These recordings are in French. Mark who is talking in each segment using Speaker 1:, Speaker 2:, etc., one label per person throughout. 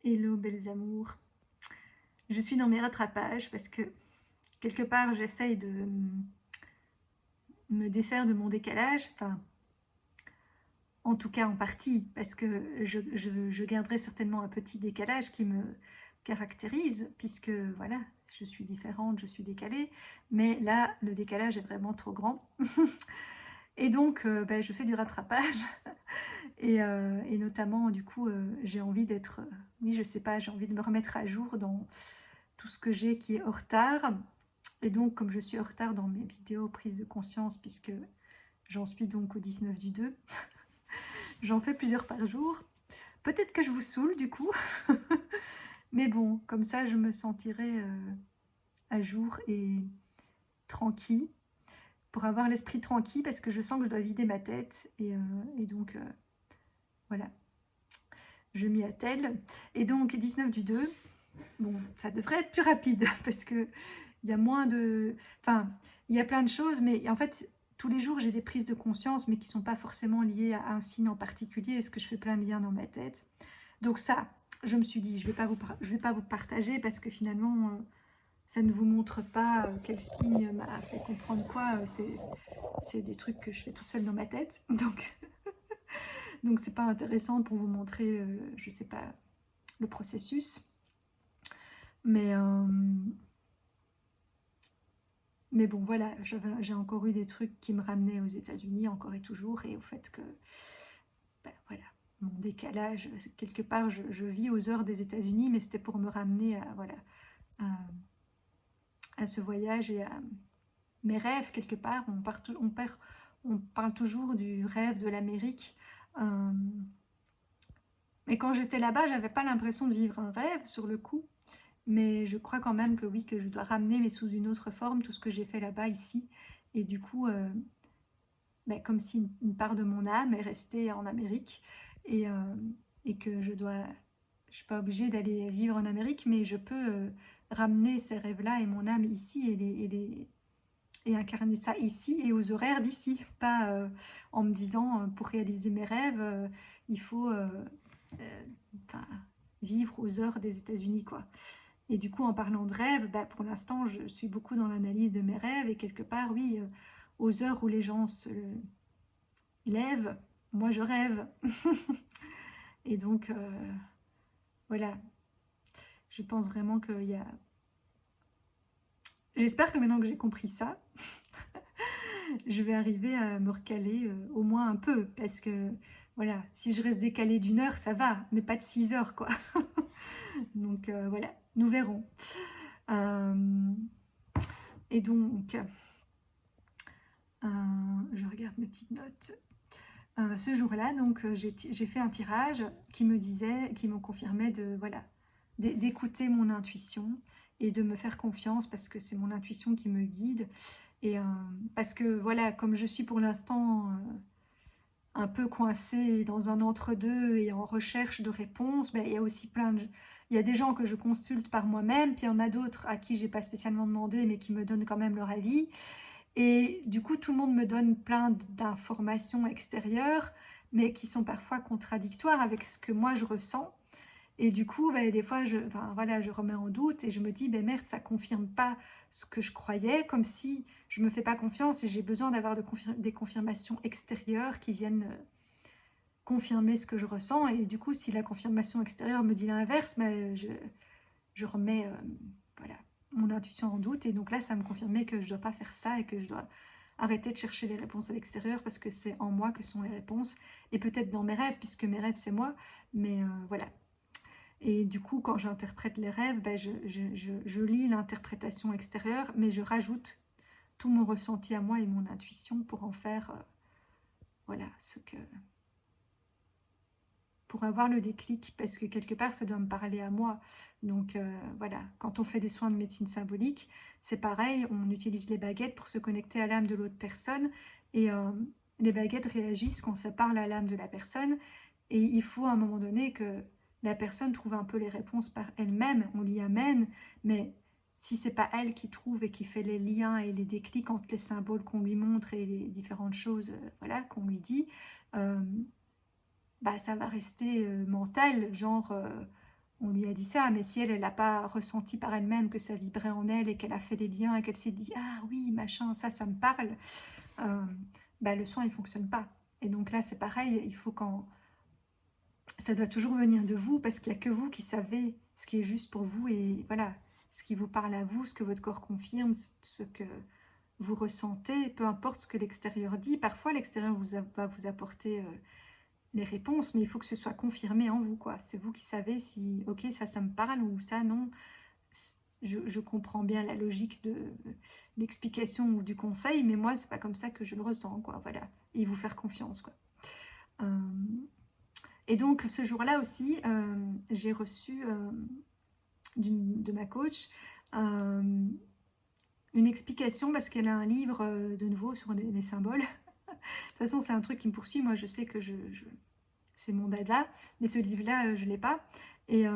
Speaker 1: Hello belles amours. Je suis dans mes rattrapages parce que quelque part j'essaye de me défaire de mon décalage, enfin en tout cas en partie, parce que je garderai certainement un petit décalage qui me caractérise, puisque voilà, je suis différente, je suis décalée, mais là le décalage est vraiment trop grand. Et donc ben, je fais du rattrapage et notamment du coup j'ai envie d'être, oui je sais pas, j'ai envie de me remettre à jour dans tout ce que j'ai qui est en retard. Et donc, comme je suis en retard dans mes vidéos prise de conscience, puisque j'en suis donc au 19 du 2, j'en fais plusieurs par jour. Peut-être que je vous saoule du coup, mais bon, comme ça je me sentirai à jour et tranquille, pour avoir l'esprit tranquille, parce que je sens que je dois vider ma tête, et donc voilà, je m'y attelle. Et donc 19 du 2, bon, ça devrait être plus rapide, parce que il y a moins de... Enfin, il y a plein de choses, mais en fait, tous les jours, j'ai des prises de conscience, mais qui ne sont pas forcément liées à un signe en particulier. Est-ce que je fais plein de liens dans ma tête? Donc ça, je me suis dit, je vais pas vous partager, parce que finalement, ça ne vous montre pas quel signe m'a fait comprendre quoi. C'est des trucs que je fais toute seule dans ma tête. Donc c'est pas intéressant pour vous montrer, je sais pas, le processus. Mais... Mais bon, voilà, j'ai encore eu des trucs qui me ramenaient aux États-Unis, encore et toujours, et au fait que, ben, voilà, mon décalage, quelque part, je vis aux heures des États-Unis, mais c'était pour me ramener à, voilà, à, à ce voyage et à mes rêves, quelque part. On parle toujours du rêve de l'Amérique. Euh, mais quand j'étais là-bas, j'avais pas l'impression de vivre un rêve sur le coup. Mais je crois quand même que oui, que je dois ramener, mais sous une autre forme, tout ce que j'ai fait là-bas, ici. Et du coup, ben, comme si une part de mon âme est restée en Amérique, et, euh, et que je suis pas obligée d'aller vivre en Amérique, mais je peux ramener ces rêves-là et mon âme ici, et incarner ça ici et aux horaires d'ici, pas en me disant pour réaliser mes rêves, il faut euh, enfin, vivre aux heures des États-Unis, quoi. Et du coup, en parlant de rêves, bah, pour l'instant, je suis beaucoup dans l'analyse de mes rêves, et quelque part, oui, aux heures où les gens se lèvent, moi je rêve. Et donc, voilà, je pense vraiment qu'il y a... J'espère que maintenant que j'ai compris ça, je vais arriver à me recaler au moins un peu, parce que, voilà, si je reste décalée d'une heure, ça va, mais pas de 6 heures, quoi. Donc, voilà, nous verrons. Euh, et donc, euh, je regarde mes petites notes. Ce jour-là, donc, j'ai fait un tirage qui me disait, qui me confirmait de, voilà, d'écouter mon intuition et de me faire confiance, parce que c'est mon intuition qui me guide. Et parce que voilà, comme je suis pour l'instant un peu coincée dans un entre-deux et en recherche de réponses, ben, il y a aussi il y a des gens que je consulte par moi-même, puis il y en a d'autres à qui j'ai pas spécialement demandé, mais qui me donnent quand même leur avis. Et du coup, tout le monde me donne plein d'informations extérieures, mais qui sont parfois contradictoires avec ce que moi je ressens. Et du coup, bah, des fois, enfin, voilà, je remets en doute et je me dis, ben merde, ça confirme pas ce que je croyais, comme si je me fais pas confiance et j'ai besoin d'avoir des confirmations extérieures qui viennent confirmer ce que je ressens. Et du coup, si la confirmation extérieure me dit l'inverse, ben, je remets voilà, mon intuition en doute. Et donc là, ça me confirmait que je dois pas faire ça et que je dois arrêter de chercher les réponses à l'extérieur, parce que c'est en moi que sont les réponses. Et peut-être dans mes rêves, puisque mes rêves, c'est moi. Mais voilà. Et du coup, quand j'interprète les rêves, ben je lis l'interprétation extérieure, mais je rajoute tout mon ressenti à moi et mon intuition pour en faire, voilà, pour avoir le déclic, parce que quelque part, ça doit me parler à moi. Donc voilà, quand on fait des soins de médecine symbolique, c'est pareil, on utilise les baguettes pour se connecter à l'âme de l'autre personne, et les baguettes réagissent quand ça parle à l'âme de la personne, et il faut à un moment donné que la personne trouve un peu les réponses par elle-même, on l'y amène, mais si c'est pas elle qui trouve et qui fait les liens et les déclics entre les symboles qu'on lui montre et les différentes choses voilà, qu'on lui dit, bah, ça va rester mental, genre on lui a dit ça, mais si elle n'a pas ressenti par elle-même que ça vibrait en elle et qu'elle a fait les liens et qu'elle s'est dit ah oui machin ça me parle, euh, bah, le soin il fonctionne pas. Et donc là c'est pareil, il faut quand ça doit toujours venir de vous parce qu'il n'y a que vous qui savez ce qui est juste pour vous et voilà ce qui vous parle à vous, ce que votre corps confirme, ce que vous ressentez, peu importe ce que l'extérieur dit. Parfois l'extérieur va vous apporter les réponses, mais il faut que ce soit confirmé en vous, quoi. C'est vous qui savez si, ok, ça me parle ou ça, non. Je comprends bien la logique de l'explication ou du conseil, mais moi, c'est pas comme ça que je le ressens, quoi. Voilà. Et vous faire confiance, quoi. Euh, et donc, ce jour-là aussi, j'ai reçu de ma coach euh, une explication parce qu'elle a un livre de nouveau sur les symboles. De toute façon, c'est un truc qui me poursuit. Moi, je sais que c'est mon dada, mais ce livre-là, je ne l'ai pas. Et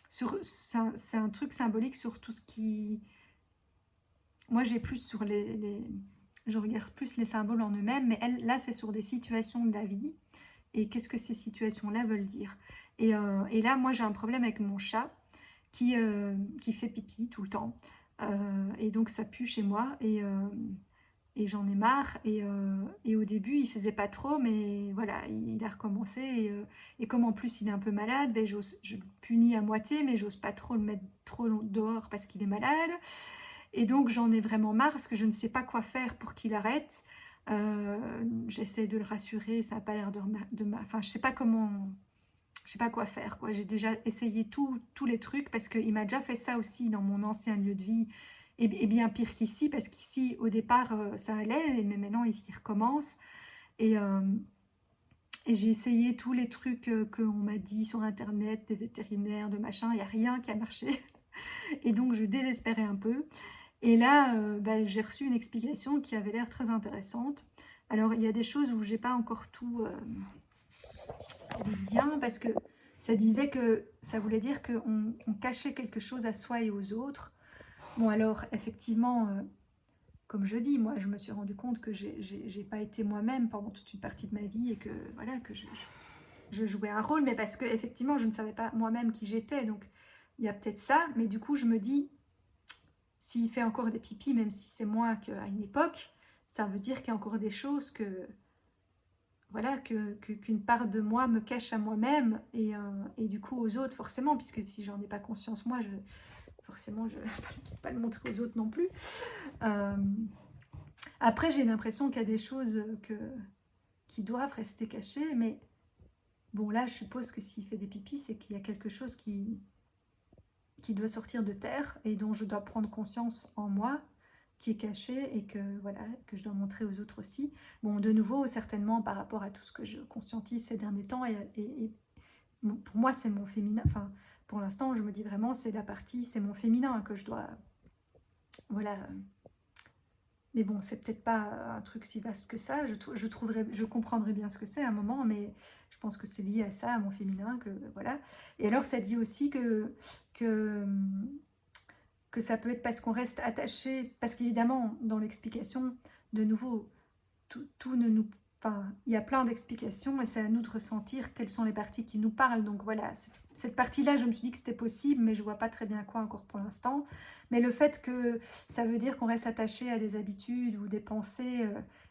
Speaker 1: c'est un truc symbolique sur tout ce qui... Moi, j'ai plus sur je regarde plus les symboles en eux-mêmes, mais elle, là, c'est sur des situations de la vie. Et qu'est-ce que ces situations-là veulent dire. Et là, moi, j'ai un problème avec mon chat qui fait pipi tout le temps. Et donc, ça pue chez moi. Et j'en ai marre. Et au début, il faisait pas trop, mais voilà, il a recommencé. Et comme en plus, il est un peu malade, ben, je le punis à moitié, mais j'ose pas trop le mettre trop dehors parce qu'il est malade. Et donc, j'en ai vraiment marre parce que je ne sais pas quoi faire pour qu'il arrête. J'essaie de le rassurer, ça n'a pas l'air Enfin, je sais pas comment... Je sais pas quoi faire, quoi. J'ai déjà essayé tous les trucs parce qu'il m'a déjà fait ça aussi dans mon ancien lieu de vie. Et bien pire qu'ici, parce qu'ici, au départ, ça allait, mais maintenant, il recommence. Et, euh, et j'ai essayé tous les trucs qu'on m'a dit sur Internet, des vétérinaires, de machin. Il n'y a rien qui a marché. Et donc, je désespérais un peu. Et là, bah, j'ai reçu une explication qui avait l'air très intéressante. Alors, il y a des choses où j'ai pas encore tout bien, parce que ça disait que ça voulait dire qu'on cachait quelque chose à soi et aux autres. Bon, alors, effectivement, comme je dis, moi, je me suis rendu compte que j'ai pas été moi-même pendant toute une partie de ma vie et que, voilà, que je jouais un rôle, mais parce que, effectivement, je ne savais pas moi-même qui j'étais. Donc, il y a peut-être ça, mais du coup, je me dis, s'il fait encore des pipis, même si c'est moins qu'à une époque, ça veut dire qu'il y a encore des choses voilà, qu'une part de moi me cache à moi-même et du coup aux autres, forcément, puisque si j'en ai pas conscience, moi, forcément, je ne vais pas le montrer aux autres non plus. Euh, Après, j'ai l'impression qu'il y a des choses qui doivent rester cachées, mais bon, là, je suppose que s'il fait des pipis, c'est qu'il y a quelque chose qui doit sortir de terre et dont je dois prendre conscience en moi, qui est caché et que voilà que je dois montrer aux autres aussi. Bon, de nouveau, certainement par rapport à tout ce que je conscientise ces derniers temps, et pour moi, c'est mon féminin. Enfin, pour l'instant, je me dis vraiment, c'est mon féminin que je dois, voilà. Mais bon, c'est peut-être pas un truc si vaste que ça. Je comprendrai bien ce que c'est à un moment, mais je pense que c'est lié à ça, à mon féminin, que voilà. Et alors, ça dit aussi que que ça peut être parce qu'on reste attaché, parce qu'évidemment, dans l'explication, de nouveau, tout ne nous... Enfin, il y a plein d'explications et c'est à nous de ressentir quelles sont les parties qui nous parlent. Donc voilà, cette partie-là, je me suis dit que c'était possible, mais je ne vois pas très bien quoi encore pour l'instant. Mais le fait que ça veut dire qu'on reste attaché à des habitudes ou des pensées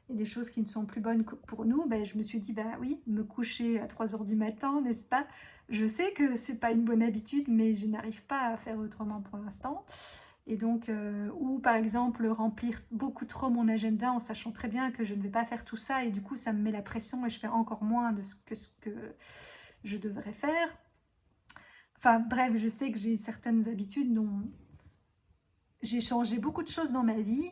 Speaker 1: et des choses qui ne sont plus bonnes pour nous, ben, je me suis dit, bah oui, me coucher à 3 heures du matin, n'est-ce pas? Je sais que c'est pas une bonne habitude, mais je n'arrive pas à faire autrement pour l'instant. Et donc, ou par exemple, remplir beaucoup trop mon agenda en sachant très bien que je ne vais pas faire tout ça et du coup, ça me met la pression et je fais encore moins de ce que je devrais faire. Enfin, bref, je sais que j'ai certaines habitudes dont j'ai changé beaucoup de choses dans ma vie,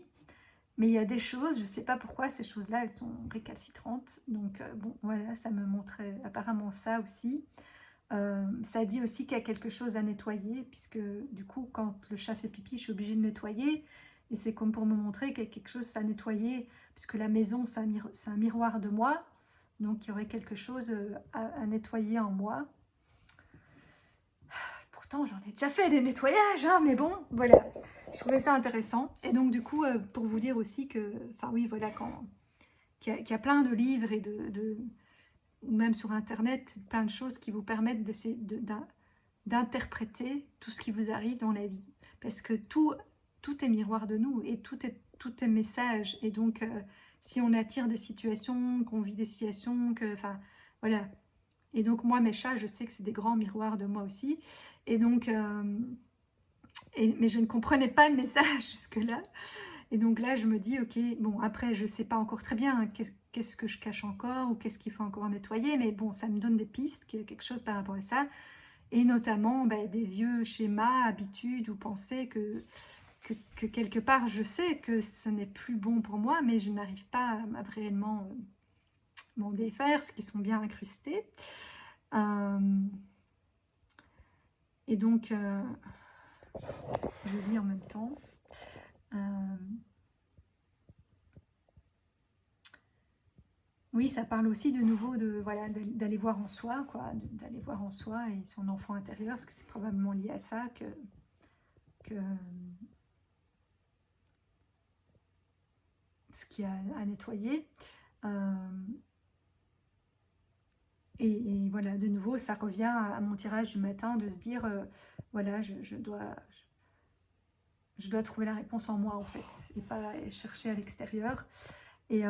Speaker 1: mais il y a des choses, je ne sais pas pourquoi ces choses-là, elles sont récalcitrantes. Donc, bon, voilà, ça me montrait apparemment ça aussi. Ça dit aussi qu'il y a quelque chose à nettoyer, puisque du coup, quand le chat fait pipi, je suis obligée de nettoyer. Et c'est comme pour me montrer qu'il y a quelque chose à nettoyer, puisque la maison, c'est un miroir de moi. Donc, il y aurait quelque chose à nettoyer en moi. Pourtant, j'en ai déjà fait des nettoyages, hein, mais bon, voilà. Je trouvais ça intéressant. Et donc, du coup, pour vous dire aussi que, enfin oui, voilà, qu'il y a plein de livres et ou même sur Internet, plein de choses qui vous permettent d'essayer d'interpréter tout ce qui vous arrive dans la vie. Parce que tout est miroir de nous et tout est message. Et donc, si on attire des situations, qu'on vit des situations, enfin, voilà. Et donc, moi, mes chats, je sais que c'est des grands miroirs de moi aussi. Et donc, mais je ne comprenais pas le message jusque-là. Et donc là, je me dis, ok, bon, après, je ne sais pas encore très bien qu'est-ce que je cache encore ou qu'est-ce qu'il faut encore nettoyer, mais bon, ça me donne des pistes, qu'il y a quelque chose par rapport à ça. Et notamment des vieux schémas, habitudes ou pensées que quelque part, je sais que ce n'est plus bon pour moi, mais je n'arrive pas à réellement m'en défaire, ce qui sont bien incrustés. Et donc, je lis en même temps. Oui, ça parle aussi de nouveau voilà, d'aller voir en soi, quoi, d'aller voir en soi et son enfant intérieur, parce que c'est probablement lié à ça que ce qu'il y a à nettoyer. Et voilà, de nouveau, ça revient à mon tirage du matin de se dire, voilà, je dois trouver la réponse en moi, en fait, et pas chercher à l'extérieur. Et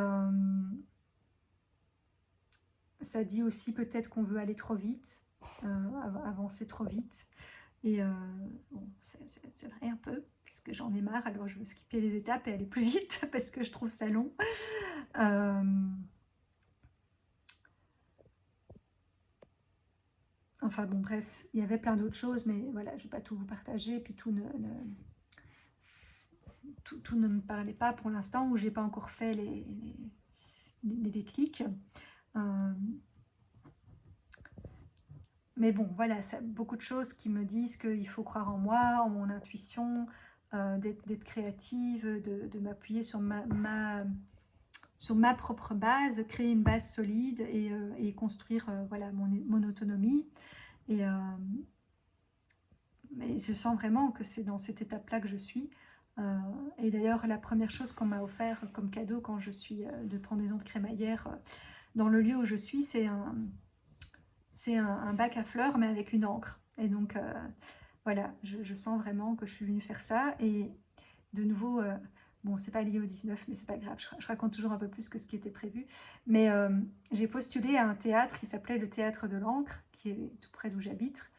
Speaker 1: ça dit aussi peut-être qu'on veut aller trop vite, avancer trop vite. Et bon, c'est vrai un peu, parce que j'en ai marre, alors je veux skipper les étapes et aller plus vite, parce que je trouve ça long. Enfin bon, bref, il y avait plein d'autres choses, mais voilà, je ne vais pas tout vous partager, puis tout ne me parlait pas pour l'instant, ou j'ai pas encore fait les déclics. Mais bon, voilà, ça, beaucoup de choses qui me disent qu'il faut croire en moi, en mon intuition, d'être créative, de m'appuyer sur sur ma propre base, créer une base solide et construire voilà, mon autonomie. Mais je sens vraiment que c'est dans cette étape-là que je suis. Et d'ailleurs, la première chose qu'on m'a offert comme cadeau quand je suis de pendaison de crémaillère dans le lieu où je suis, c'est un bac à fleurs, mais avec une encre. Et donc, voilà, je sens vraiment que je suis venue faire ça. Et de nouveau, bon, c'est pas lié au 19, mais c'est pas grave, je raconte toujours un peu plus que ce qui était prévu. Mais j'ai postulé à un théâtre qui s'appelait le Théâtre de l'Ancre, qui est tout près d'où j'habite.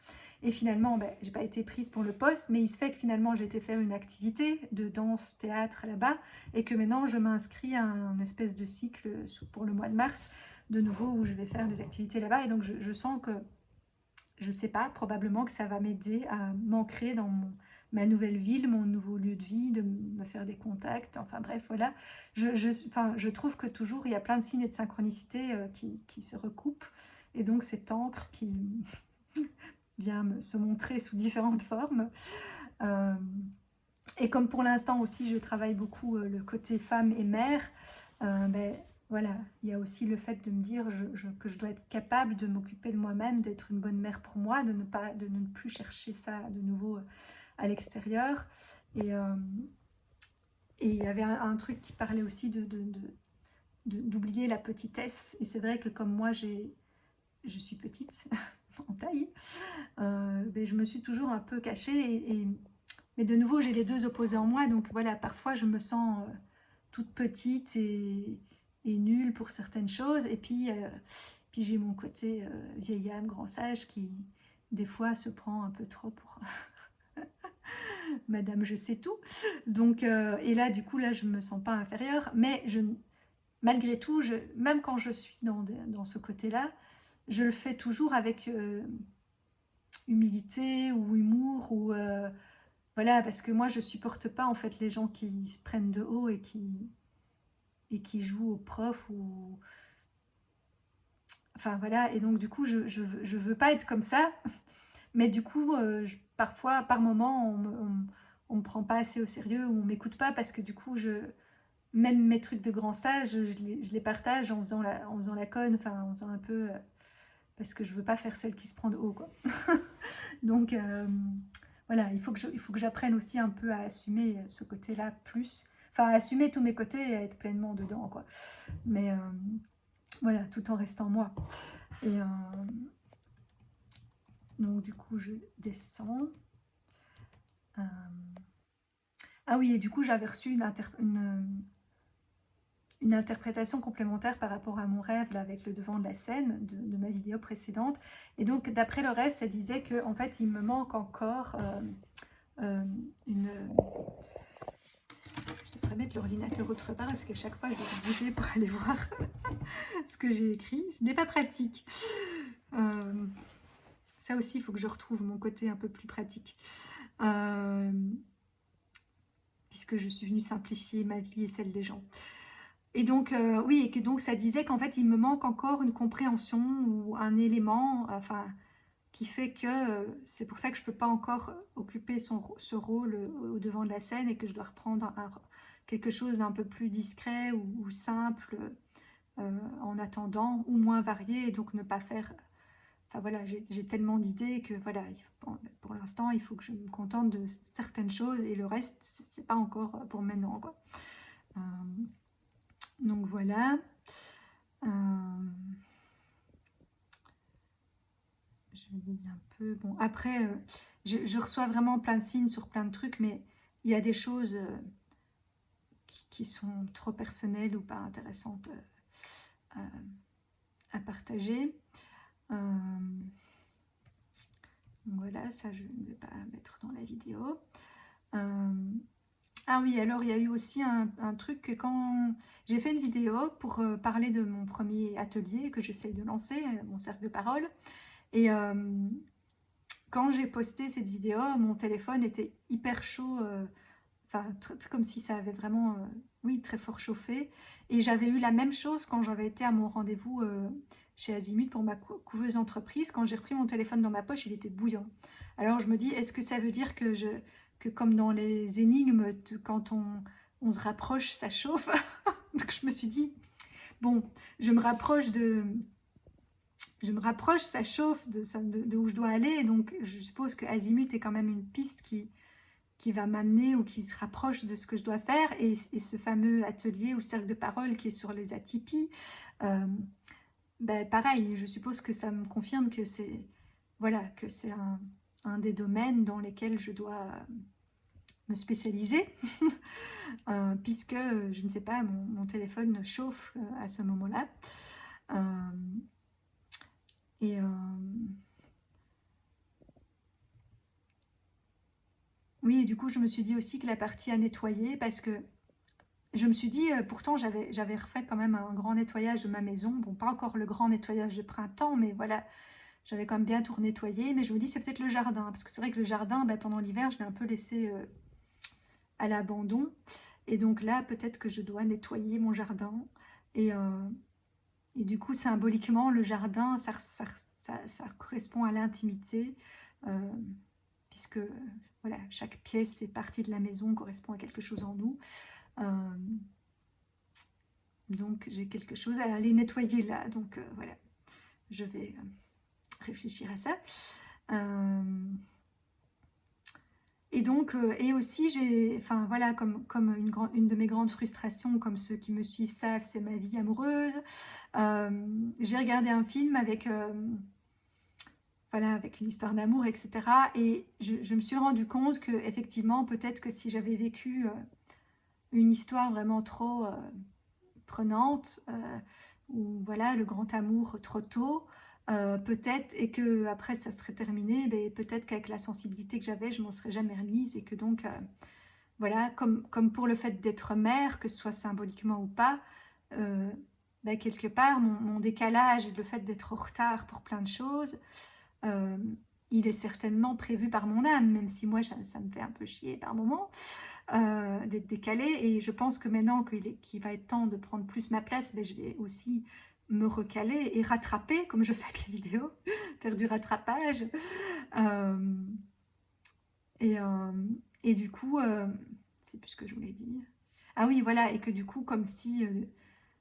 Speaker 1: Et finalement, j'ai pas été prise pour le poste, mais il se fait que finalement, j'ai été faire une activité de danse-théâtre là-bas, et que maintenant, je m'inscris à un espèce de cycle pour le mois de mars, de nouveau, où je vais faire des activités là-bas. Et donc, je sens que, je sais pas, probablement que ça va m'aider à m'ancrer dans ma nouvelle ville, mon nouveau lieu de vie, de me faire des contacts, enfin bref, voilà. Je trouve que toujours, il y a plein de signes et de synchronicité qui se recoupent. Et donc, cette encre qui vient se montrer sous différentes formes. Et comme pour l'instant aussi, je travaille beaucoup le côté femme et mère, voilà, il y a aussi le fait de me dire que je dois être capable de m'occuper de moi-même, d'être une bonne mère pour moi, de ne plus chercher ça de nouveau à l'extérieur. Et il y avait un truc qui parlait aussi d'oublier la petitesse. Et c'est vrai que comme moi, je suis petite en taille, je me suis toujours un peu cachée. Mais de nouveau, j'ai les deux opposés en moi. Donc voilà, parfois, je me sens toute petite et nulle pour certaines choses. Et puis j'ai mon côté vieille âme, grand sage qui, des fois, se prend un peu trop pour Madame je sais tout. Donc, et là, du coup, là, je ne me sens pas inférieure. Mais malgré tout, même quand je suis dans ce côté-là, je le fais toujours avec humilité ou humour ou voilà, parce que moi je supporte pas en fait les gens qui se prennent de haut et qui jouent au prof ou enfin voilà. Et donc du coup je veux pas être comme ça, mais du coup parfois par moment on me prend pas assez au sérieux ou on m'écoute pas parce que du coup même mes trucs de grand sage je les partage en faisant la conne, enfin en faisant un peu parce que je veux pas faire celle qui se prend de haut, quoi. Donc voilà, il faut que j'apprenne aussi un peu à assumer ce côté-là plus. Enfin, à assumer tous mes côtés et à être pleinement dedans, quoi. Mais Voilà, tout en restant moi. Et donc du coup, je descends. Euh, ah oui, et du coup, j'avais reçu une interprétation complémentaire par rapport à mon rêve là, avec le devant de la scène de ma vidéo précédente. Et donc, d'après le rêve, ça disait que en fait, il me manque encore euh, une... Je devrais mettre l'ordinateur autre part parce qu'à chaque fois, je dois bouger pour aller voir ce que j'ai écrit. Ce n'est pas pratique. Euh, Ça aussi, il faut que je retrouve mon côté un peu plus pratique. Euh, Puisque je suis venue simplifier ma vie et celle des gens. Et donc, oui, et que donc ça disait qu'en fait, il me manque encore une compréhension ou un élément, enfin, qui fait que c'est pour ça que je ne peux pas encore occuper ce rôle au devant de la scène et que je dois reprendre quelque chose d'un peu plus discret ou simple en attendant, ou moins varié, et donc ne pas faire... Enfin voilà, j'ai tellement d'idées que voilà, pour l'instant, il faut que je me contente de certaines choses et le reste, c'est pas encore pour maintenant, quoi. Euh, donc voilà. Euh, je lis un peu. Bon, après, je reçois vraiment plein de signes sur plein de trucs, mais il y a des choses qui sont trop personnelles ou pas intéressantes euh, à partager. Voilà, ça je ne vais pas mettre dans la vidéo. Ah oui, alors il y a eu aussi un truc que quand j'ai fait une vidéo pour parler de mon premier atelier que j'essaye de lancer, mon cercle de parole. Et quand j'ai posté cette vidéo, mon téléphone était hyper chaud, enfin comme si ça avait vraiment, oui, très fort chauffé. Et j'avais eu la même chose quand j'avais été à mon rendez-vous chez Azimut pour ma couveuse d'entreprise. Quand j'ai repris mon téléphone dans ma poche, il était bouillant. Alors je me dis, est-ce que ça veut dire que comme dans les énigmes, quand on se rapproche, ça chauffe? Donc je me suis dit, bon, je me rapproche, ça chauffe de où je dois aller. Donc je suppose que Azimut est quand même une piste qui va m'amener ou qui se rapproche de ce que je dois faire. Et ce fameux atelier ou cercle de parole qui est sur les atypies, ben pareil, je suppose que ça me confirme que c'est voilà, que c'est un des domaines dans lesquels je dois me spécialiser, puisque, je ne sais pas, mon téléphone chauffe à ce moment-là. Et oui, et du coup, je me suis dit aussi que la partie à nettoyer, parce que je me suis dit, pourtant, j'avais refait quand même un grand nettoyage de ma maison. Bon, pas encore le grand nettoyage de printemps, mais voilà, j'avais quand même bien tout nettoyé. Mais je me dis, c'est peut-être le jardin, parce que c'est vrai que le jardin, ben, pendant l'hiver, je l'ai un peu laissé à l'abandon. Et donc là, peut-être que je dois nettoyer mon jardin. Et, euh, et du coup, symboliquement, le jardin, ça correspond à l'intimité, euh, puisque voilà, chaque pièce et partie de la maison correspond à quelque chose en nous. Euh, donc j'ai quelque chose à aller nettoyer là. Donc voilà, je vais réfléchir à ça. Et donc, et aussi, enfin voilà, comme une de mes grandes frustrations, comme ceux qui me suivent savent, c'est ma vie amoureuse. J'ai regardé un film avec, voilà, avec une histoire d'amour, etc. Et je me suis rendu compte que effectivement, peut-être que si j'avais vécu une histoire vraiment trop prenante, ou voilà, le grand amour trop tôt, peut-être, et que après ça serait terminé, ben, peut-être qu'avec la sensibilité que j'avais, je m'en serais jamais remise, et que donc, voilà, comme pour le fait d'être mère, que ce soit symboliquement ou pas, ben, quelque part, mon décalage et le fait d'être en retard pour plein de choses, euh, il est certainement prévu par mon âme, même si moi, ça me fait un peu chier par moments d'être décalé. Et je pense que maintenant qu'il va être temps de prendre plus ma place, ben, je vais aussi me recaler et rattraper, comme je fais avec les vidéos, faire du rattrapage. Euh, et, euh, et du coup, c'est plus ce que je voulais dire. Ah oui, voilà, et que du coup, comme si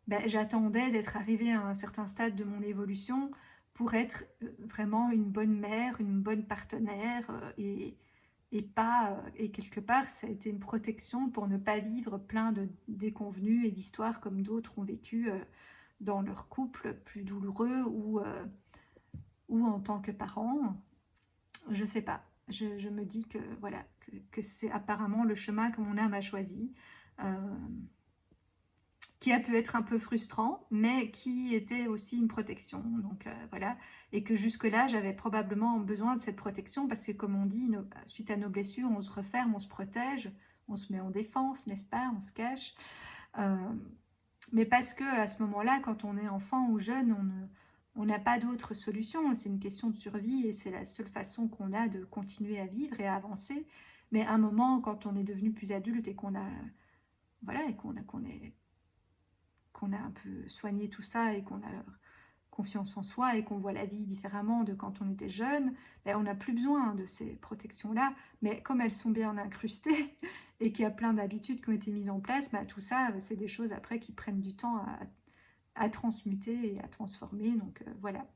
Speaker 1: ben, j'attendais d'être arrivée à un certain stade de mon évolution pour être vraiment une bonne mère, une bonne partenaire, et pas, et quelque part, ça a été une protection pour ne pas vivre plein de déconvenues et d'histoires comme d'autres ont vécu dans leur couple plus douloureux ou en tant que parent. Je sais pas. Je me dis que voilà, que c'est apparemment le chemin que mon âme a choisi, euh, qui a pu être un peu frustrant, mais qui était aussi une protection. Donc voilà, et que jusque-là, j'avais probablement besoin de cette protection parce que, comme on dit, suite à nos blessures, on se referme, on se protège, on se met en défense, n'est-ce pas? On se cache. Euh, mais parce que à ce moment-là, quand on est enfant ou jeune, on n'a pas d'autre solution. C'est une question de survie et c'est la seule façon qu'on a de continuer à vivre et à avancer. Mais à un moment, quand on est devenu plus adulte et qu'on a, voilà, et qu'on a un peu soigné tout ça et qu'on a confiance en soi et qu'on voit la vie différemment de quand on était jeune, ben on n'a plus besoin de ces protections-là. Mais comme elles sont bien incrustées et qu'il y a plein d'habitudes qui ont été mises en place, ben tout ça, c'est des choses après qui prennent du temps à transmuter et à transformer. Donc voilà.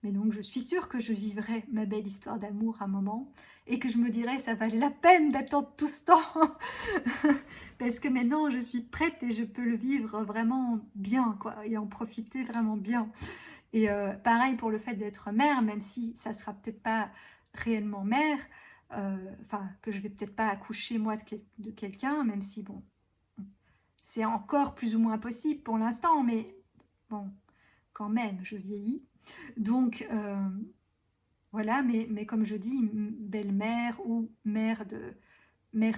Speaker 1: Mais donc je suis sûre que je vivrai ma belle histoire d'amour un moment et que je me dirai ça valait la peine d'attendre tout ce temps parce que maintenant je suis prête et je peux le vivre vraiment bien quoi et en profiter vraiment bien. Et pareil pour le fait d'être mère, même si ça sera peut-être pas réellement mère, enfin que je vais peut-être pas accoucher moi de quelqu'un, même si bon c'est encore plus ou moins possible pour l'instant, mais bon quand même je vieillis. Donc voilà, mais comme je dis, belle-mère ou mère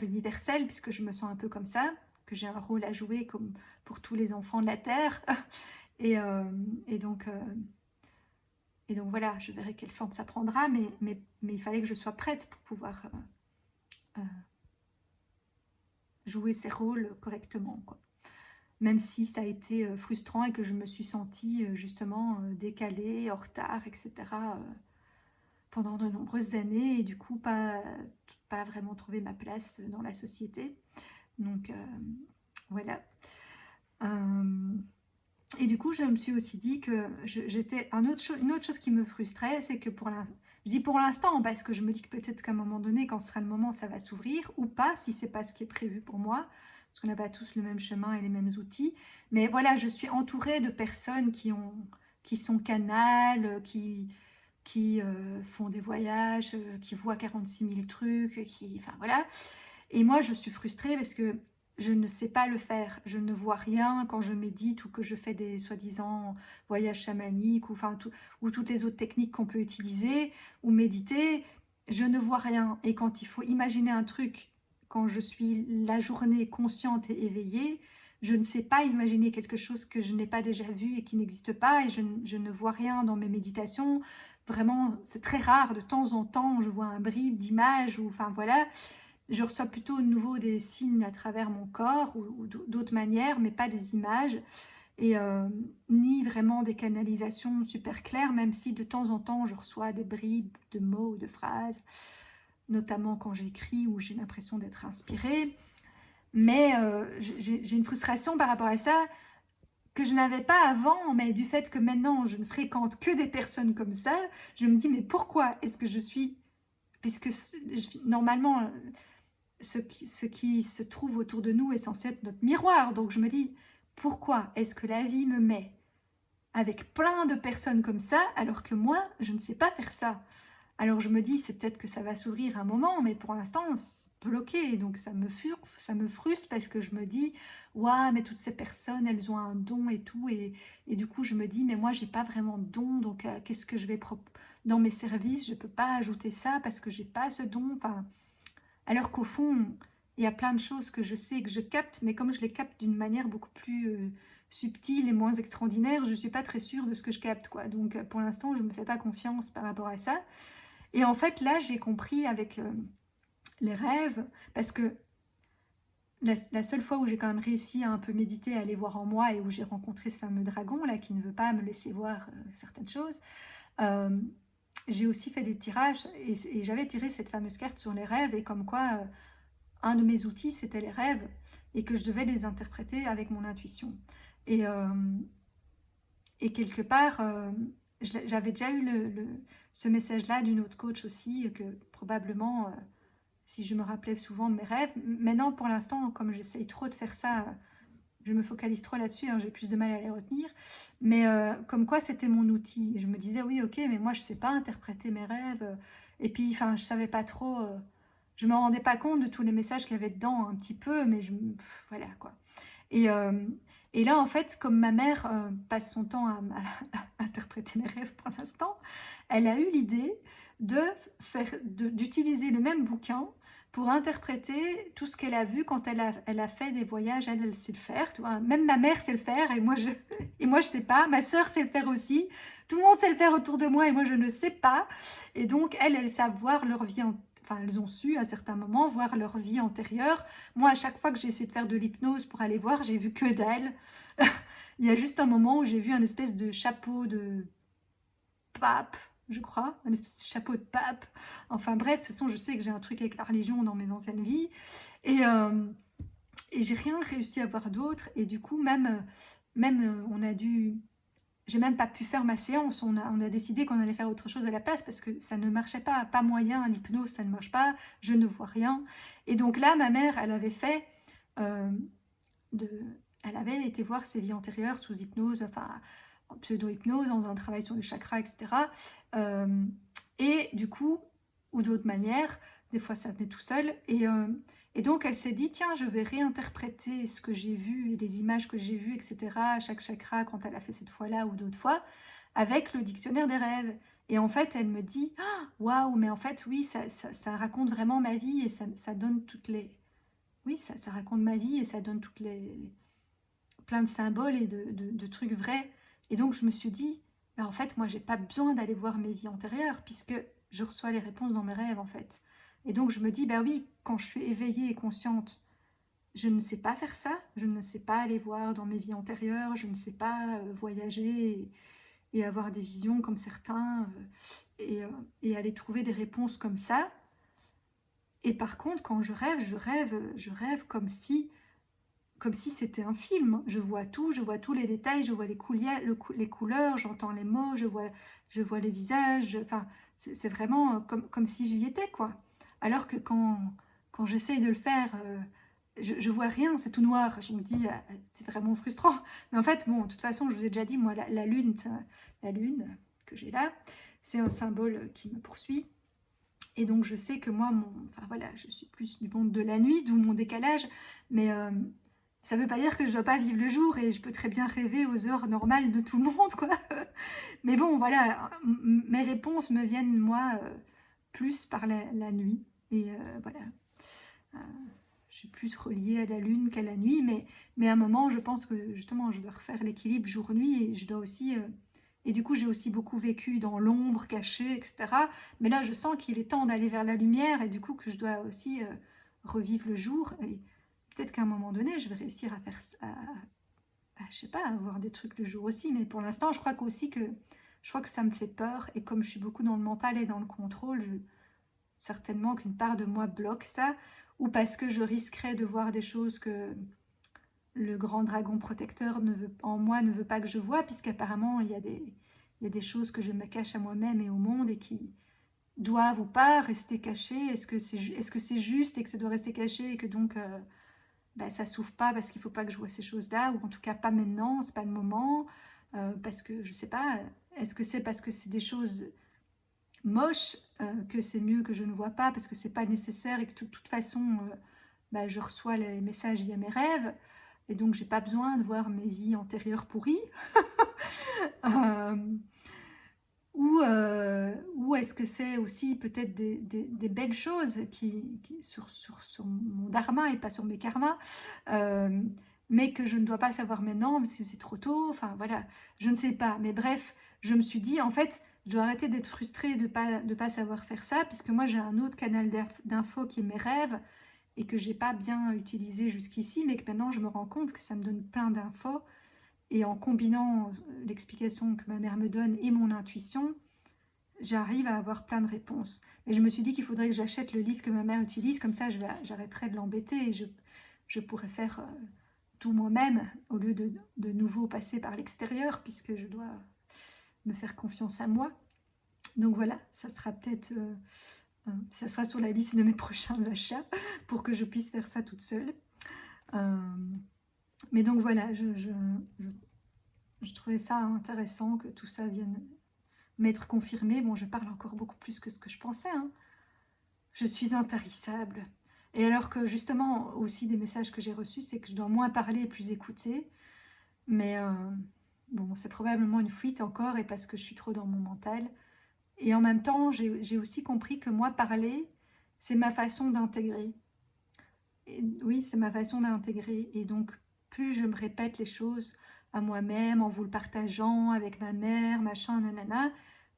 Speaker 1: universelle, puisque je me sens un peu comme ça, que j'ai un rôle à jouer comme pour tous les enfants de la Terre. Et, euh, et donc, euh, et donc voilà, je verrai quelle forme ça prendra, mais il fallait que je sois prête pour pouvoir euh, jouer ces rôles correctement, quoi. Même si ça a été frustrant et que je me suis sentie justement décalée, en retard, etc. Pendant de nombreuses années et du coup pas vraiment trouvé ma place dans la société. Donc voilà. Euh, et du coup, je me suis aussi dit que j'étais une autre chose qui me frustrait, c'est que je dis pour l'instant parce que je me dis que peut-être qu'à un moment donné, quand ce sera le moment, ça va s'ouvrir ou pas, si c'est pas ce qui est prévu pour moi, parce qu'on n'a pas tous le même chemin et les mêmes outils. Mais voilà, je suis entourée de personnes qui sont canales, qui font des voyages, qui voient 46 000 trucs, enfin voilà. Et moi, je suis frustrée parce que je ne sais pas le faire. Je ne vois rien quand je médite ou que je fais des soi-disant voyages chamaniques ou toutes les autres techniques qu'on peut utiliser ou méditer. Je ne vois rien. Et quand il faut imaginer un truc, quand je suis la journée consciente et éveillée, je ne sais pas imaginer quelque chose que je n'ai pas déjà vu et qui n'existe pas. Et je ne vois rien dans mes méditations. Vraiment, c'est très rare. De temps en temps, je vois un bribe d'image ou enfin voilà. Je reçois plutôt de nouveau des signes à travers mon corps ou d'autres manières, mais pas des images, et ni vraiment des canalisations super claires, même si de temps en temps je reçois des bribes de mots ou de phrases, notamment quand j'écris où j'ai l'impression d'être inspirée. Mais j'ai une frustration par rapport à ça que je n'avais pas avant, mais du fait que maintenant je ne fréquente que des personnes comme ça, je me dis mais pourquoi est-ce que je suis... Puisque normalement, ce qui se trouve autour de nous est censé être notre miroir. Donc je me dis, pourquoi est-ce que la vie me met avec plein de personnes comme ça, alors que moi, je ne sais pas faire ça? Alors je me dis, c'est peut-être que ça va s'ouvrir un moment, mais pour l'instant, c'est bloqué. Donc ça me frustre parce que je me dis, ouais, mais toutes ces personnes, elles ont un don et tout. Et du coup, je me dis, mais moi, j'ai pas vraiment de don. Donc qu'est-ce que je vais dans mes services? Je peux pas ajouter ça parce que j'ai pas ce don. Enfin, alors qu'au fond, il y a plein de choses que je sais, que je capte, mais comme je les capte d'une manière beaucoup plus subtile et moins extraordinaire, je ne suis pas très sûre de ce que je capte, quoi. Donc pour l'instant, je ne me fais pas confiance par rapport à ça. Et en fait, là, j'ai compris avec les rêves, parce que la seule fois où j'ai quand même réussi à un peu méditer, à aller voir en moi, et où j'ai rencontré ce fameux dragon, là, qui ne veut pas me laisser voir certaines choses, euh, j'ai aussi fait des tirages, et j'avais tiré cette fameuse carte sur les rêves, et comme quoi... un de mes outils, c'était les rêves, et que je devais les interpréter avec mon intuition. Et, euh, et quelque part, j'avais déjà eu ce message-là d'une autre coach aussi, que probablement, si je me rappelais souvent de mes rêves, maintenant pour l'instant, comme j'essaye trop de faire ça, je me focalise trop là-dessus, hein, j'ai plus de mal à les retenir. Mais comme quoi, c'était mon outil. Et je me disais, oui, ok, mais moi, je sais pas interpréter mes rêves. Et puis, enfin, je savais pas trop... je me rendais pas compte de tous les messages qu'il y avait dedans, un petit peu, mais voilà, quoi. Et, euh, et là, en fait, comme ma mère passe son temps à interpréter mes rêves pour l'instant, elle a eu l'idée d'utiliser le même bouquin pour interpréter tout ce qu'elle a vu quand elle a fait des voyages. Elle sait le faire, tu vois. Même ma mère sait le faire et moi, et moi, je sais pas. Ma sœur sait le faire aussi. Tout le monde sait le faire autour de moi et moi, je ne sais pas. Et donc, elles savent voir leur vie enfin, elles ont su à certains moments voir leur vie antérieure. Moi, à chaque fois que j'ai essayé de faire de l'hypnose pour aller voir, j'ai vu que dalle. Il y a juste un moment où j'ai vu un espèce de chapeau de pape, je crois, un espèce de chapeau de pape. Enfin bref, de toute façon, je sais que j'ai un truc avec la religion dans mes anciennes vies. Et, euh, et j'ai rien réussi à voir d'autre. Et du coup, on a dû... J'ai même pas pu faire ma séance. On a décidé qu'on allait faire autre chose à la place parce que ça ne marchait pas. Pas moyen, l'hypnose, ça ne marche pas. Je ne vois rien. Et donc là, ma mère, elle avait fait... euh, de, elle avait été voir ses vies antérieures sous hypnose, enfin en pseudo-hypnose, dans un travail sur les chakras, etc. Euh, et du coup, ou d'autres manières, des fois ça venait tout seul. Et donc elle s'est dit, tiens, je vais réinterpréter ce que j'ai vu et les images que j'ai vues, etc. à chaque chakra quand elle a fait cette fois-là ou d'autres fois, avec le dictionnaire des rêves. Et en fait, elle me dit, ah, waouh, mais en fait, oui, ça raconte vraiment ma vie et ça donne toutes les... Oui, ça raconte ma vie et ça donne toutes les plein de symboles et de trucs vrais. Et donc je me suis dit, bah, en fait, moi, j'ai pas besoin d'aller voir mes vies antérieures puisque je reçois les réponses dans mes rêves, en fait. Et donc je me dis, bah oui, quand je suis éveillée et consciente, je ne sais pas faire ça, je ne sais pas aller voir dans mes vies antérieures, je ne sais pas voyager et avoir des visions comme certains et aller trouver des réponses comme ça. Et par contre, quand je rêve comme si c'était un film. Je vois tout, je vois tous les détails, je vois les couleurs, j'entends les mots, je vois les visages. Enfin, c'est vraiment comme si j'y étais, quoi. Alors que quand j'essaye de le faire, je vois rien, c'est tout noir. Je me dis, c'est vraiment frustrant. Mais en fait, bon, de toute façon, je vous ai déjà dit, moi, la lune, la lune que j'ai là, c'est un symbole qui me poursuit. Et donc, je sais que moi, enfin voilà, je suis plus du monde de la nuit, d'où mon décalage. Mais ça ne veut pas dire que je ne dois pas vivre le jour et je peux très bien rêver aux heures normales de tout le monde, quoi. Mais bon, voilà, mes réponses me viennent, moi, plus par la nuit. Et voilà, euh, je suis plus reliée à la lune qu'à la nuit. Mais à un moment, je pense que justement, je dois refaire l'équilibre jour-nuit et je dois aussi... et du coup, j'ai aussi beaucoup vécu dans l'ombre, caché, etc. Mais là, je sens qu'il est temps d'aller vers la lumière et du coup que je dois aussi revivre le jour. Et peut-être qu'à un moment donné, je vais réussir à faire je sais pas, à voir des trucs le jour aussi. Mais pour l'instant, je crois que ça me fait peur. Et comme je suis beaucoup dans le mental et dans le contrôle, certainement qu'une part de moi bloque ça. Ou parce que je risquerais de voir des choses que le grand dragon protecteur en moi ne veut pas que je vois, puisqu'apparemment il y a des choses que je me cache à moi-même et au monde et qui doivent ou pas rester cachées. Est-ce que c'est juste et que ça doit rester caché et que donc ça s'ouvre pas parce qu'il ne faut pas que je vois ces choses-là, ou en tout cas pas maintenant, c'est pas le moment, parce que je sais pas, est-ce que c'est parce que c'est des choses moches que c'est mieux que je ne vois pas parce que c'est pas nécessaire et que de toute façon je reçois les messages via mes rêves et donc j'ai pas besoin de voir mes vies antérieures pourries. Euh, ou est-ce que c'est aussi peut-être des belles choses sur mon dharma et pas sur mes karmas, euh, mais que je ne dois pas savoir maintenant parce que c'est trop tôt, enfin voilà, je ne sais pas. Mais bref, je me suis dit, en fait, je dois arrêter d'être frustrée de pas savoir faire ça, puisque moi j'ai un autre canal d'info qui est mes rêves, et que j'ai pas bien utilisé jusqu'ici, mais que maintenant je me rends compte que ça me donne plein d'infos. Et en combinant l'explication que ma mère me donne et mon intuition, j'arrive à avoir plein de réponses. Mais je me suis dit qu'il faudrait que j'achète le livre que ma mère utilise, comme ça j'arrêterai de l'embêter et je pourrais faire tout moi-même au lieu de nouveau passer par l'extérieur, puisque je dois me faire confiance à moi. Donc voilà, ça sera peut-être... ça sera sur la liste de mes prochains achats pour que je puisse faire ça toute seule. Mais donc voilà, je trouvais ça intéressant que tout ça vienne m'être confirmé. Bon, je parle encore beaucoup plus que ce que je pensais, hein. Je suis intarissable. Et alors que justement, aussi des messages que j'ai reçus, c'est que je dois moins parler et plus écouter. Mais bon, c'est probablement une fuite encore et parce que je suis trop dans mon mental. Et en même temps, j'ai aussi compris que moi, parler, c'est ma façon d'intégrer. Oui, c'est ma façon d'intégrer. Et donc, plus je me répète les choses à moi-même, en vous le partageant avec ma mère, machin, nanana,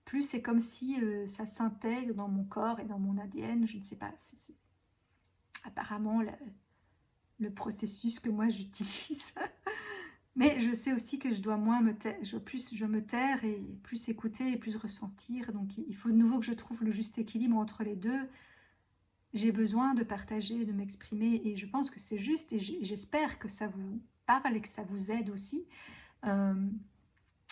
Speaker 1: plus c'est comme si ça s'intègre dans mon corps et dans mon ADN. Je ne sais pas, c'est apparemment le processus que moi j'utilise. Mais je sais aussi que je dois moins me taire, plus je me taire et plus écouter et plus ressentir. Donc il faut de nouveau que je trouve le juste équilibre entre les deux. J'ai besoin de partager, de m'exprimer et je pense que c'est juste et j'espère que ça vous parle et que ça vous aide aussi. Euh,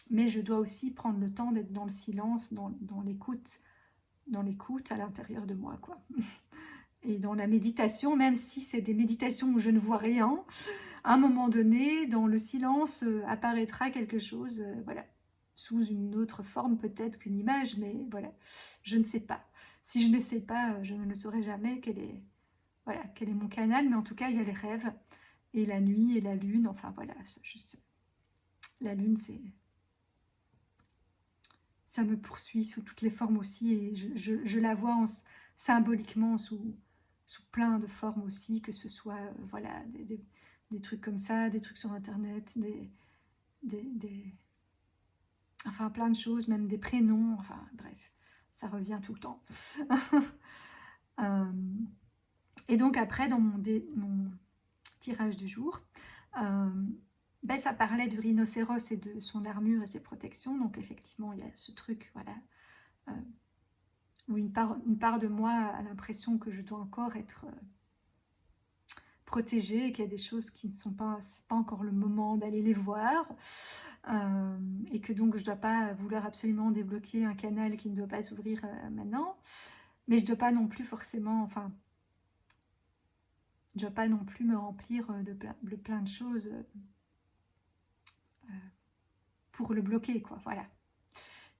Speaker 1: mais je dois aussi prendre le temps d'être dans le silence, dans l'écoute à l'intérieur de moi, quoi. Et dans la méditation, même si c'est des méditations où je ne vois rien, à un moment donné, dans le silence, apparaîtra quelque chose, voilà, sous une autre forme peut-être qu'une image, mais voilà, je ne sais pas. Si je ne sais pas, je ne le saurai jamais voilà, quel est mon canal, mais en tout cas, il y a les rêves, et la nuit, et la lune, enfin voilà, la lune, ça me poursuit sous toutes les formes aussi, et je la vois symboliquement sous plein de formes aussi, que ce soit voilà, des trucs comme ça, des trucs sur Internet, des, enfin plein de choses, même des prénoms, enfin bref, ça revient tout le temps. Euh, et donc après, dans mon tirage du jour, euh, ben, ça parlait du rhinocéros et de son armure et ses protections, donc effectivement, il y a ce truc, voilà, euh, où une part de moi a l'impression que je dois encore être protégée et qu'il y a des choses qui ne sont pas, c'est pas encore le moment d'aller les voir, et que donc je ne dois pas vouloir absolument débloquer un canal qui ne doit pas s'ouvrir maintenant, mais je ne dois pas non plus forcément, enfin, je ne dois pas non plus me remplir de plein de choses pour le bloquer, quoi, voilà.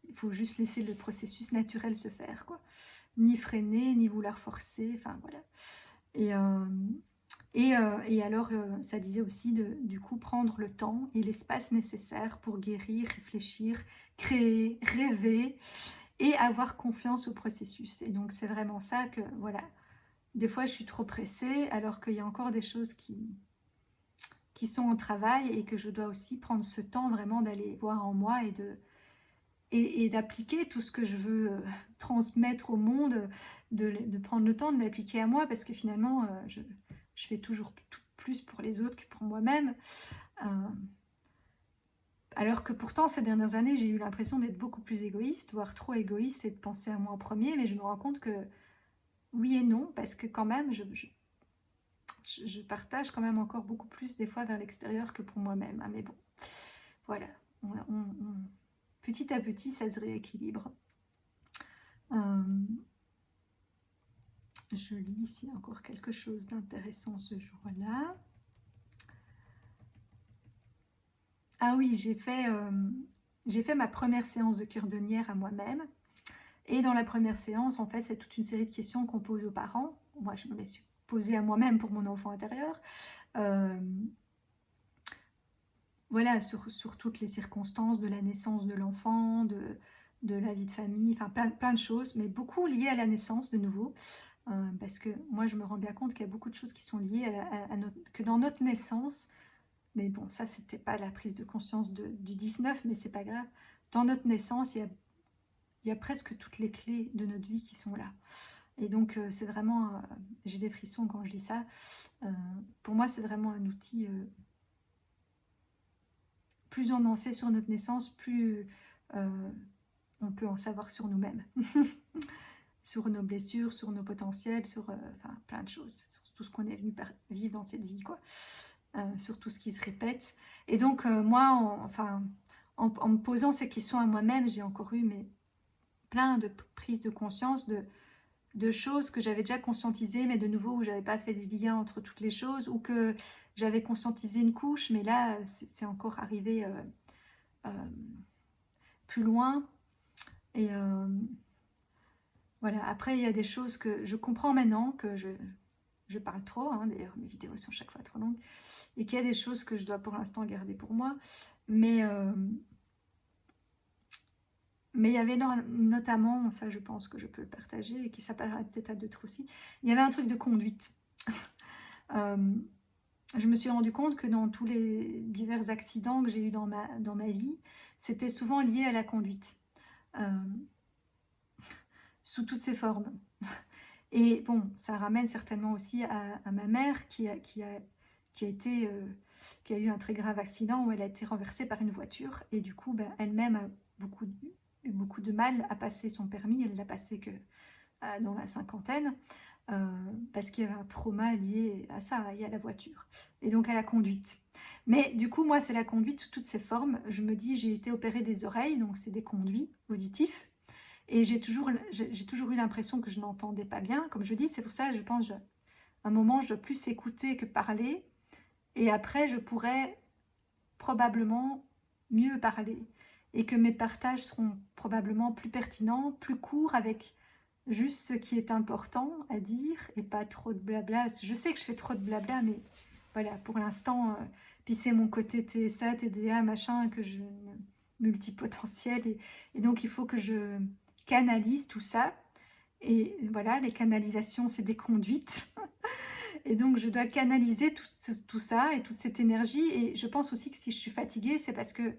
Speaker 1: Il faut juste laisser le processus naturel se faire, quoi. Ni freiner, ni vouloir forcer, enfin voilà. Et, et alors, ça disait aussi du coup prendre le temps et l'espace nécessaire pour guérir, réfléchir, créer, rêver et avoir confiance au processus. Et donc, c'est vraiment ça que, voilà, des fois, je suis trop pressée alors qu'il y a encore des choses qui sont en travail et que je dois aussi prendre ce temps vraiment d'aller voir en moi et d'appliquer tout ce que je veux transmettre au monde, de prendre le temps de l'appliquer à moi parce que finalement, je fais toujours plus pour les autres que pour moi-même. Euh, alors que pourtant, ces dernières années, j'ai eu l'impression d'être beaucoup plus égoïste, voire trop égoïste et de penser à moi en premier, mais je me rends compte que oui et non, parce que quand même, je partage quand même encore beaucoup plus des fois vers l'extérieur que pour moi-même. Hein, mais bon, voilà, petit à petit, ça se rééquilibre. Je lis s'il y a encore quelque chose d'intéressant ce jour-là. Ah oui, j'ai fait ma première séance de cure-denière à moi-même. Et dans la première séance, en fait, c'est toute une série de questions qu'on pose aux parents. Moi, je me les suis posées à moi-même pour mon enfant intérieur. Euh, voilà, sur toutes les circonstances de la naissance de l'enfant, de la vie de famille, enfin plein de choses, mais beaucoup liées à la naissance de nouveau. Parce que moi, je me rends bien compte qu'il y a beaucoup de choses qui sont liées que dans notre naissance, mais bon, ça, c'était pas la prise de conscience du 19, mais c'est pas grave. Dans notre naissance, il y a presque toutes les clés de notre vie qui sont là. Et donc, c'est vraiment, j'ai des frissons quand je dis ça. Pour moi, c'est vraiment un outil. Plus on en sait sur notre naissance, plus on peut en savoir sur nous-mêmes. Sur nos blessures, sur nos potentiels, sur enfin, plein de choses, sur tout ce qu'on est venu vivre dans cette vie, quoi. Sur tout ce qui se répète. Et donc, moi, en me posant ces questions à moi-même, j'ai encore eu plein de prises de conscience de choses que j'avais déjà conscientisées, mais de nouveau où j'avais pas fait des liens entre toutes les choses, ou que j'avais conscientisé une couche, mais là, c'est encore arrivé euh, plus loin. Et voilà, après, il y a des choses que je comprends maintenant, que je parle trop, hein, d'ailleurs mes vidéos sont chaque fois trop longues, et qu'il y a des choses que je dois pour l'instant garder pour moi. Mais il y avait notamment, ça je pense que je peux le partager, et qui s'appellera peut-être à d'autres aussi, il y avait un truc de conduite. Euh, je me suis rendu compte que dans tous les divers accidents que j'ai eu dans ma vie, c'était souvent lié à la conduite, euh, sous toutes ses formes. Et bon, ça ramène certainement aussi à ma mère qui a été, qui a eu un très grave accident où elle a été renversée par une voiture. Et du coup, ben, elle-même a eu beaucoup de mal à passer son permis. Elle l'a passé que dans la cinquantaine, parce qu'il y avait un trauma lié à ça, et à la voiture. Et donc à la conduite. Mais du coup, moi, c'est la conduite sous toutes ses formes. Je me dis, j'ai été opérée des oreilles, donc c'est des conduits auditifs. Et j'ai toujours eu l'impression que je n'entendais pas bien. Comme je dis, c'est pour ça, je pense, à un moment, je dois plus écouter que parler. Et après, je pourrais probablement mieux parler. Et que mes partages seront probablement plus pertinents, plus courts, avec juste ce qui est important à dire et pas trop de blabla. Je sais que je fais trop de blabla, mais voilà, pour l'instant, puis c'est mon côté TSA, TDA, machin, que je multipotentiel. Et donc, il faut que je canalise tout ça. Et voilà, les canalisations, c'est des conduites. Et donc, je dois canaliser tout ça et toute cette énergie. Et je pense aussi que si je suis fatiguée, c'est parce que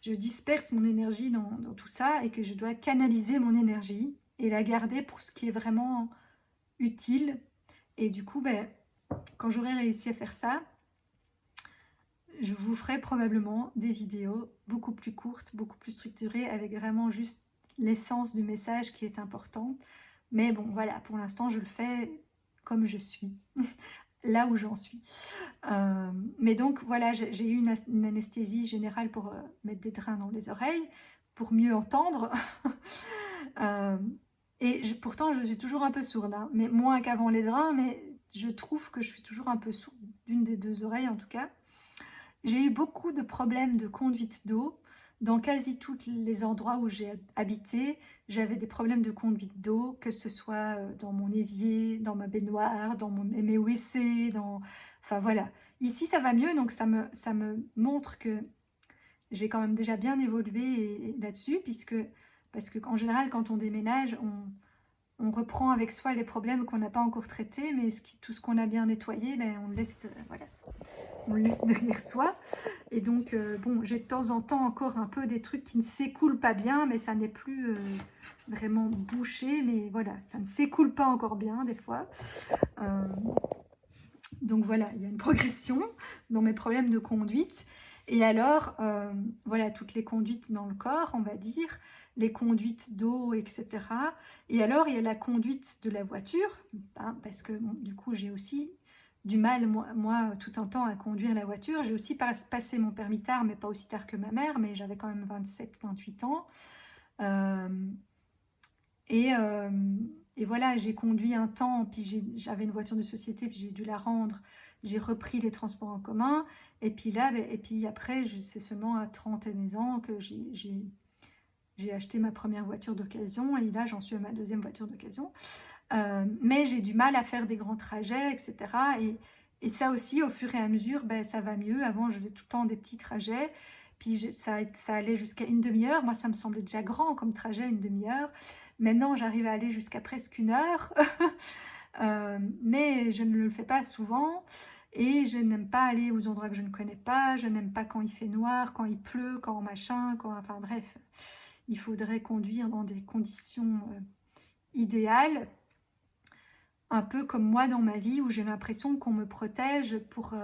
Speaker 1: je disperse mon énergie dans tout ça et que je dois canaliser mon énergie et la garder pour ce qui est vraiment utile. Et du coup, ben, quand j'aurai réussi à faire ça, je vous ferai probablement des vidéos beaucoup plus courtes, beaucoup plus structurées, avec vraiment juste l'essence du message qui est important. Mais bon, voilà, pour l'instant, je le fais comme je suis, là où j'en suis. Mais donc, voilà, j'ai eu une anesthésie générale pour mettre des drains dans les oreilles, pour mieux entendre. Euh, et pourtant, je suis toujours un peu sourde, hein, mais moins qu'avant les drains, mais je trouve que je suis toujours un peu sourde, d'une des deux oreilles en tout cas. J'ai eu beaucoup de problèmes de conduite d'eau. Dans quasi tous les endroits où j'ai habité, j'avais des problèmes de conduite d'eau, que ce soit dans mon évier, dans ma baignoire, dans mes WC, enfin voilà. Ici, ça va mieux, donc ça me montre que j'ai quand même déjà bien évolué là-dessus, parce que en général, quand on déménage, on reprend avec soi les problèmes qu'on n'a pas encore traités, mais tout ce qu'on a bien nettoyé, ben, on le laisse, voilà, on le laisse derrière soi. Et donc, bon, j'ai de temps en temps encore un peu des trucs qui ne s'écoulent pas bien, mais ça n'est plus vraiment bouché, mais voilà, ça ne s'écoule pas encore bien des fois. Euh, donc voilà, il y a une progression dans mes problèmes de conduite. Et alors, voilà, toutes les conduites dans le corps, on va dire, les conduites d'eau, etc. Et alors, il y a la conduite de la voiture, hein, parce que bon, du coup, j'ai aussi du mal, moi, tout un temps à conduire la voiture. J'ai aussi passé mon permis tard, mais pas aussi tard que ma mère, mais j'avais quand même 27, 28 ans. Euh, et, euh, et voilà, j'ai conduit un temps, puis j'avais une voiture de société, puis j'ai dû la rendre. J'ai repris les transports en commun. Et puis là, et puis après, c'est seulement à 31 ans que j'ai acheté ma première voiture d'occasion. Et là, j'en suis à ma deuxième voiture d'occasion. Mais j'ai du mal à faire des grands trajets, etc. Et ça aussi, au fur et à mesure, ben, ça va mieux. Avant, je faisais tout le temps des petits trajets. Puis ça allait jusqu'à une demi-heure. Moi, ça me semblait déjà grand comme trajet, une demi-heure. Maintenant, j'arrive à aller jusqu'à presque une heure. Mais je ne le fais pas souvent. Et je n'aime pas aller aux endroits que je ne connais pas. Je n'aime pas quand il fait noir, quand il pleut, quand machin, enfin bref. Il faudrait conduire dans des conditions idéales. Un peu comme moi dans ma vie où j'ai l'impression qu'on me protège pour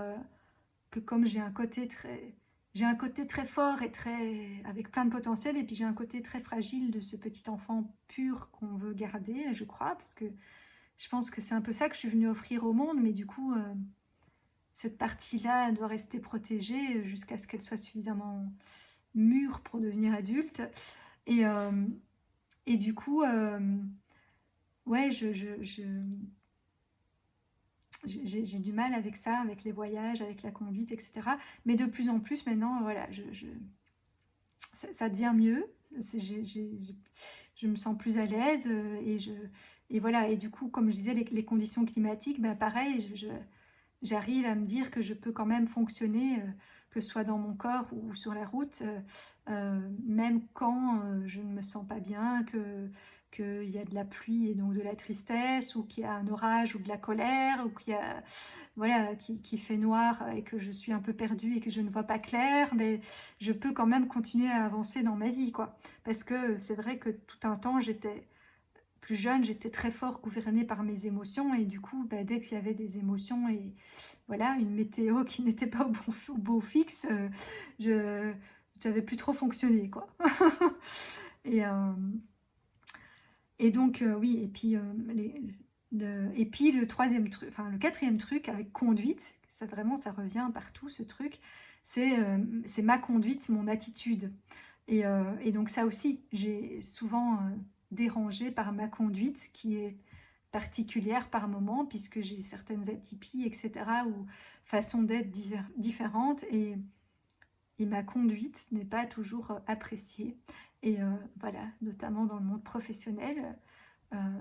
Speaker 1: que comme j'ai un côté très fort et très avec plein de potentiel et puis j'ai un côté très fragile de ce petit enfant pur qu'on veut garder, je crois, parce que je pense que c'est un peu ça que je suis venue offrir au monde, mais du coup cette partie-là doit rester protégée jusqu'à ce qu'elle soit suffisamment mûre pour devenir adulte. Et, euh, et du coup, ouais, j'ai du mal avec ça, avec les voyages, avec la conduite, etc. Mais de plus en plus maintenant, voilà, ça devient mieux. Je me sens plus à l'aise et voilà. Et du coup, comme je disais, les conditions climatiques, ben pareil, j'arrive à me dire que je peux quand même fonctionner, que ce soit dans mon corps ou sur la route, même quand je ne me sens pas bien, qu'il y a de la pluie et donc de la tristesse, ou qu'il y a un orage ou de la colère, ou qu'il y a, voilà, qui fait noir et que je suis un peu perdue et que je ne vois pas clair, mais je peux quand même continuer à avancer dans ma vie, quoi. Parce que c'est vrai que tout un temps, j'étais plus jeune, j'étais très fort gouvernée par mes émotions, et du coup, bah, dès qu'il y avait des émotions et voilà, une météo qui n'était pas au beau fixe, je j'avais plus trop fonctionné, quoi. Et, donc, oui, et puis, et puis le troisième truc, enfin le quatrième truc avec conduite, ça vraiment, ça revient partout ce truc, c'est ma conduite, mon attitude. Et donc ça aussi, j'ai souvent dérangé par ma conduite qui est particulière par moment, puisque j'ai certaines atypies, etc., ou façons d'être différentes, et ma conduite n'est pas toujours appréciée. Et voilà, notamment dans le monde professionnel, euh,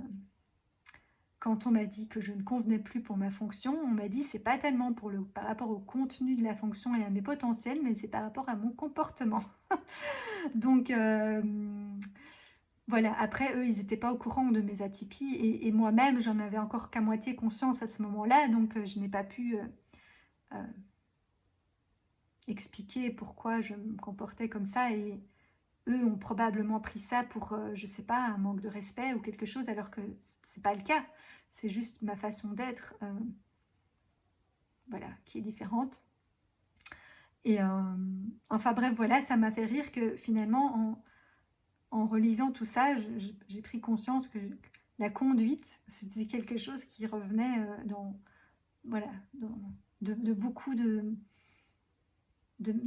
Speaker 1: quand on m'a dit que je ne convenais plus pour ma fonction, on m'a dit c'est pas tellement par rapport au contenu de la fonction et à mes potentiels, mais c'est par rapport à mon comportement. Donc voilà, après eux, ils n'étaient pas au courant de mes atypies, et moi-même, j'en avais encore qu'à moitié conscience à ce moment-là, donc je n'ai pas pu euh, expliquer pourquoi je me comportais comme ça, et eux ont probablement pris ça pour, je sais pas, un manque de respect ou quelque chose, alors que c'est pas le cas. C'est juste ma façon d'être, voilà, qui est différente. Et enfin bref, voilà, ça m'a fait rire que finalement, en relisant tout ça, j'ai pris conscience que la conduite, c'était quelque chose qui revenait voilà, de beaucoup de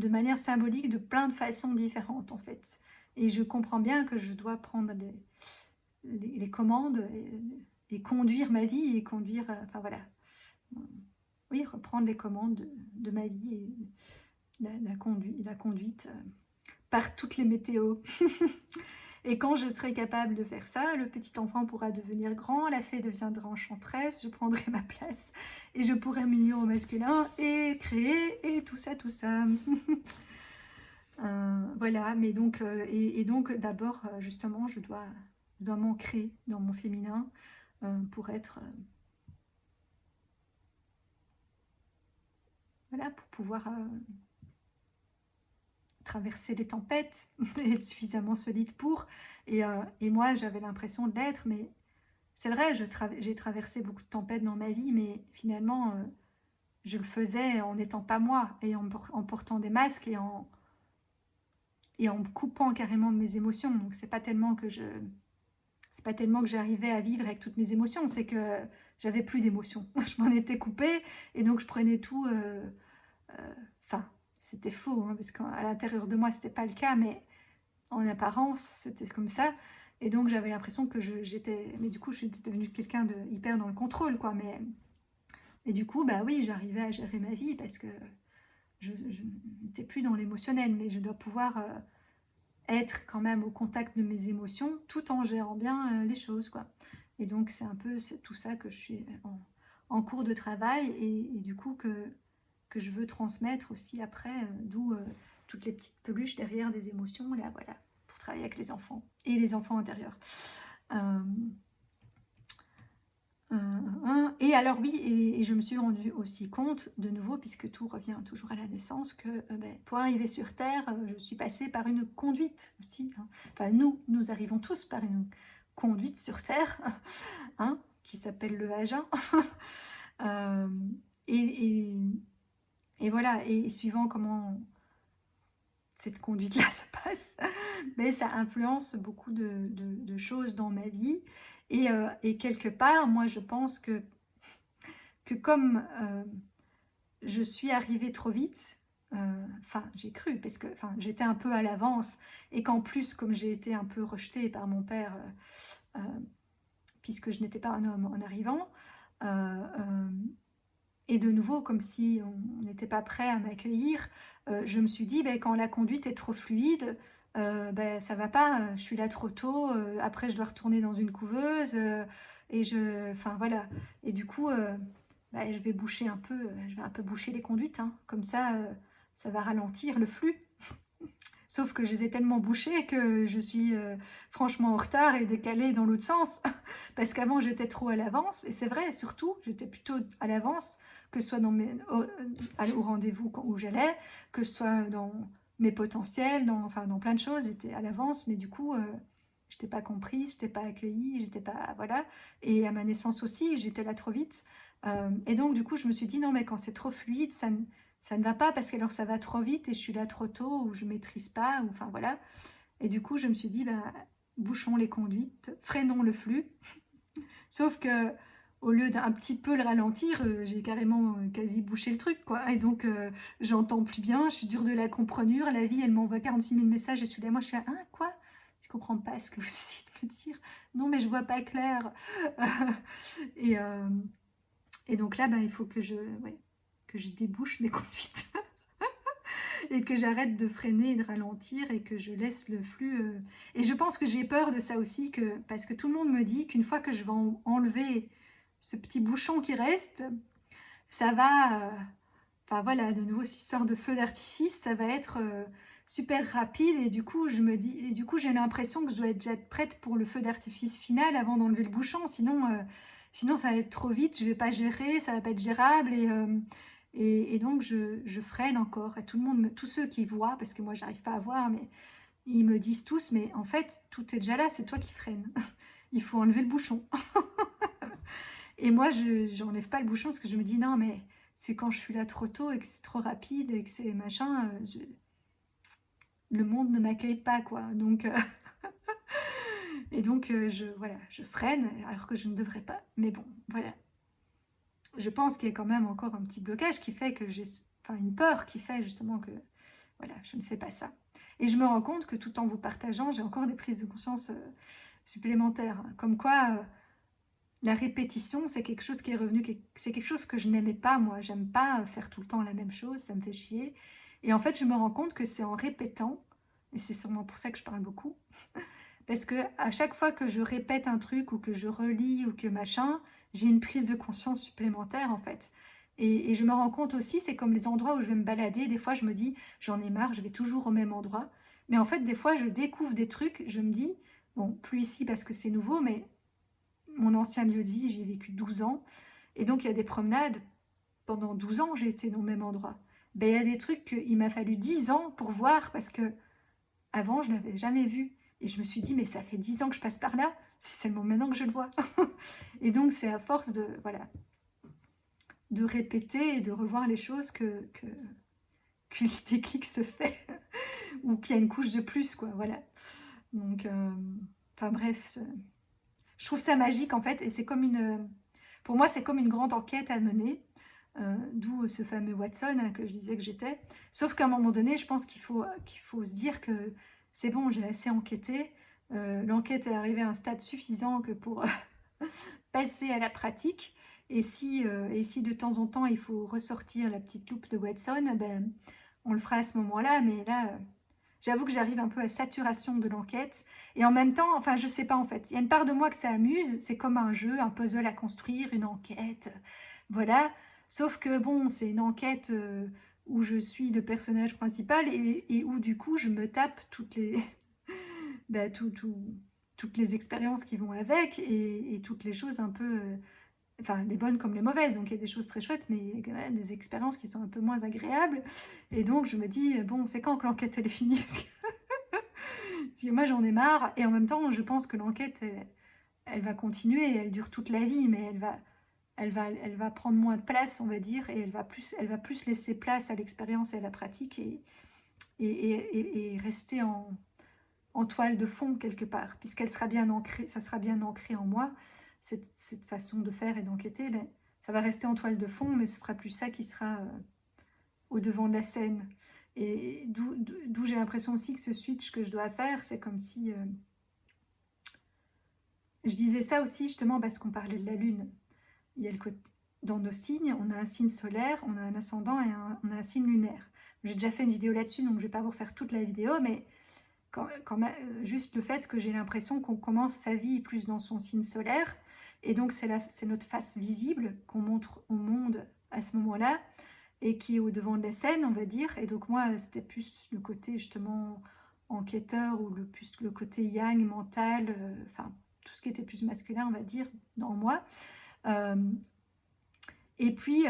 Speaker 1: manière symbolique, de plein de façons différentes en fait. Et je comprends bien que je dois prendre les commandes, et conduire ma vie, et conduire, enfin voilà, oui, reprendre les commandes de ma vie, et la conduite par toutes les météos. Et quand je serai capable de faire ça, le petit enfant pourra devenir grand, la fée deviendra enchanteresse, je prendrai ma place et je pourrai m'unir au masculin et créer, et tout ça, tout ça. Voilà, mais donc, et donc d'abord, justement, je dois m'ancrer dans mon féminin pour être, voilà, pour pouvoir traverser les tempêtes et être suffisamment solide pour. Et moi, j'avais l'impression de l'être, mais c'est vrai, j'ai traversé beaucoup de tempêtes dans ma vie, mais finalement, je le faisais en n'étant pas moi, et en portant des masques, et en me coupant carrément de mes émotions. Donc c'est pas tellement que j'arrivais à vivre avec toutes mes émotions, c'est que j'avais plus d'émotions. Je m'en étais coupée, et donc je prenais tout. Enfin, c'était faux, hein, parce qu'à l'intérieur de moi, c'était pas le cas, mais en apparence, c'était comme ça. Et donc j'avais l'impression que j'étais, mais du coup, je suis devenue quelqu'un de hyper dans le contrôle, quoi. Mais du coup, bah oui, j'arrivais à gérer ma vie parce que je n'étais plus dans l'émotionnel, mais je dois pouvoir être quand même au contact de mes émotions tout en gérant bien les choses, quoi. Et donc c'est tout ça que je suis en cours de travail, et du coup que je veux transmettre aussi après, d'où toutes les petites peluches derrière des émotions, là, voilà, pour travailler avec les enfants et les enfants intérieurs. Euh, et alors oui, et je me suis rendue aussi compte, de nouveau, puisque tout revient toujours à la naissance, que ben, pour arriver sur Terre, je suis passée par une conduite aussi, hein. Enfin, nous arrivons tous par une conduite sur Terre, hein, qui s'appelle le vagin. Euh, et, et, et voilà, et suivant comment cette conduite-là se passe, mais ça influence beaucoup de choses dans ma vie. Et quelque part, moi, je pense que comme je suis arrivée trop vite, enfin, j'ai cru, parce que enfin, j'étais un peu à l'avance, et qu'en plus, comme j'ai été un peu rejetée par mon père, puisque je n'étais pas un homme en arrivant, euh, Et de nouveau, comme si on n'était pas prêt à m'accueillir, je me suis dit: «Beh, quand la conduite est trop fluide, beh, ça va pas, je suis là trop tôt, après je dois retourner dans une couveuse, et enfin voilà». Et du coup, bah, je vais un peu boucher les conduites, hein. Comme ça va ralentir le flux. Sauf que je les ai tellement bouchées que je suis, franchement en retard et décalée dans l'autre sens. Parce qu'avant j'étais trop à l'avance et c'est vrai surtout, j'étais plutôt à l'avance, que ce soit au rendez-vous où j'allais, que ce soit dans mes potentiels, enfin dans plein de choses, j'étais à l'avance, mais du coup, j'étais pas comprise, j'étais pas accueillie, j'étais pas voilà. Et à ma naissance aussi, j'étais là trop vite. Et donc du coup, je me suis dit: «Non mais quand c'est trop fluide, ça ne va pas parce que alors ça va trop vite et je suis là trop tôt ou je maîtrise pas ou enfin voilà». Et du coup, je me suis dit: «Bah, bouchons les conduites, freinons le flux». Sauf que au lieu d'un petit peu le ralentir, j'ai carrément, quasi bouché le truc, quoi. Et donc j'entends plus bien, je suis dure de la comprenure. La vie, elle m'envoie 46 000 messages et je suis là, moi je suis là: «Hein, quoi? Je comprends pas ce que vous essayez de me dire. Non, mais je vois pas clair». Et et donc là, bah, il faut ouais, que je débouche mes conduites et que j'arrête de freiner et de ralentir et que je laisse le flux. Et je pense que j'ai peur de ça aussi, parce que tout le monde me dit qu'une fois que je vais enlever ce petit bouchon qui reste, ça va, enfin voilà, de nouveau cette histoire de feu d'artifice, ça va être super rapide. Et du coup, j'ai l'impression que je dois être déjà prête pour le feu d'artifice final avant d'enlever le bouchon. Sinon ça va être trop vite, je vais pas gérer, ça va pas être gérable. Et donc je freine encore. Et tout le monde, tous ceux qui voient, parce que moi j'arrive pas à voir, mais ils me disent tous: mais en fait, tout est déjà là, c'est toi qui freines. Il faut enlever le bouchon. Et moi, je n'enlève pas le bouchon parce que je me dis: non, mais c'est quand je suis là trop tôt et que c'est trop rapide et que c'est machin, le monde ne m'accueille pas, quoi. Donc, et donc, voilà, je freine alors que je ne devrais pas. Mais bon, voilà. Je pense qu'il y a quand même encore un petit blocage qui fait que enfin, une peur qui fait justement que, voilà, je ne fais pas ça. Et je me rends compte que tout en vous partageant, j'ai encore des prises de conscience supplémentaires, hein. Comme quoi, la répétition, c'est quelque chose qui est revenu, c'est quelque chose que je n'aimais pas, moi. J'aime pas faire tout le temps la même chose, ça me fait chier. Et en fait, je me rends compte que c'est en répétant, et c'est sûrement pour ça que je parle beaucoup, parce que à chaque fois que je répète un truc ou que je relis ou que machin, j'ai une prise de conscience supplémentaire en fait. Et je me rends compte aussi, c'est comme les endroits où je vais me balader, des fois je me dis, j'en ai marre, je vais toujours au même endroit. Mais en fait, des fois, je découvre des trucs, je me dis, bon, plus ici parce que c'est nouveau, mais mon ancien lieu de vie, j'y ai vécu 12 ans. Et donc, il y a des promenades. Pendant 12 ans, j'ai été dans le même endroit. Ben, il y a des trucs qu'il m'a fallu 10 ans pour voir parce que avant, je ne l'avais jamais vu. Et je me suis dit, mais ça fait 10 ans que je passe par là. C'est seulement maintenant que je le vois. Et donc, c'est à force voilà, de répéter et de revoir les choses que le déclic se fait. Ou qu'il y a une couche de plus, quoi. Voilà. Donc, enfin bref, je trouve ça magique en fait. Et c'est comme pour moi, c'est comme une grande enquête à mener, d'où ce fameux Watson, hein, que je disais que j'étais. Sauf qu'à un moment donné, je pense qu'il faut se dire que c'est bon, j'ai assez enquêté. L'enquête est arrivée à un stade suffisant que pour passer à la pratique. Et si de temps en temps il faut ressortir la petite loupe de Watson, ben, on le fera à ce moment-là. Mais là, j'avoue que j'arrive un peu à saturation de l'enquête. Et en même temps, enfin, je sais pas en fait. Il y a une part de moi que ça amuse. C'est comme un jeu, un puzzle à construire, une enquête. Voilà. Sauf que bon, c'est une enquête où je suis le personnage principal et où du coup je me tape bah, toutes les expériences qui vont avec et toutes les choses un peu, enfin les bonnes comme les mauvaises. Donc il y a des choses très chouettes, mais il y a quand même des expériences qui sont un peu moins agréables. Et donc je me dis, bon, c'est quand que l'enquête elle est finie? Parce que moi j'en ai marre. Et en même temps, je pense que l'enquête, elle va continuer, elle dure toute la vie, mais elle va prendre moins de place, on va dire, et elle va plus laisser place à l'expérience et à la pratique et rester en toile de fond quelque part, puisqu'elle sera bien ancrée, ça sera bien ancré en moi, cette façon de faire et d'enquêter. Ben, ça va rester en toile de fond, mais ce sera plus ça qui sera au devant de la scène. Et d'où j'ai l'impression aussi que ce switch que je dois faire, c'est comme si... je disais ça aussi justement parce qu'on parlait de la lune. Il y a le côté, dans nos signes, on a un signe solaire, on a un ascendant et on a un signe lunaire. J'ai déjà fait une vidéo là-dessus, donc je ne vais pas vous refaire toute la vidéo, mais juste le fait que j'ai l'impression qu'on commence sa vie plus dans son signe solaire, et donc c'est notre face visible qu'on montre au monde à ce moment-là, et qui est au devant de la scène, on va dire. Et donc moi, c'était plus le côté justement enquêteur, ou plus le côté yang, mental, enfin tout ce qui était plus masculin, on va dire, dans moi. Et puis,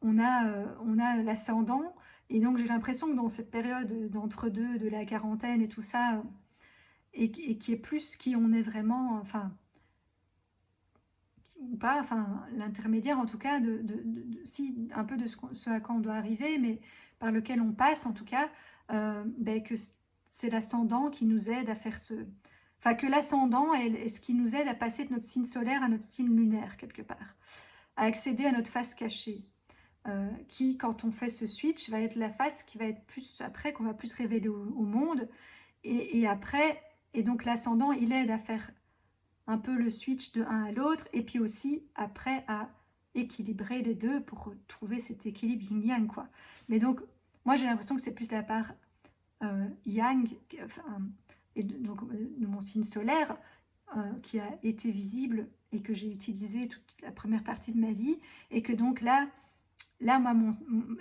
Speaker 1: on a l'ascendant, et donc j'ai l'impression que dans cette période d'entre-deux, de la quarantaine et tout ça, et qui est plus qui on est vraiment, enfin, ou pas, enfin, l'intermédiaire en tout cas, si, un peu de ce à quoi on doit arriver, mais par lequel on passe en tout cas, ben, que c'est l'ascendant qui nous aide à faire ce... Enfin, que l'ascendant est ce qui nous aide à passer de notre signe solaire à notre signe lunaire, quelque part, à accéder à notre face cachée. Qui, quand on fait ce switch, va être la face qui va être plus après, qu'on va plus révéler au monde, et après, et donc l'ascendant, il aide à faire un peu le switch de un à l'autre, et puis aussi après à équilibrer les deux pour trouver cet équilibre yin-yang, quoi. Mais donc, moi j'ai l'impression que c'est plus la part yang, enfin, et donc de mon signe solaire, qui a été visible et que j'ai utilisé toute la première partie de ma vie, et que donc là moi,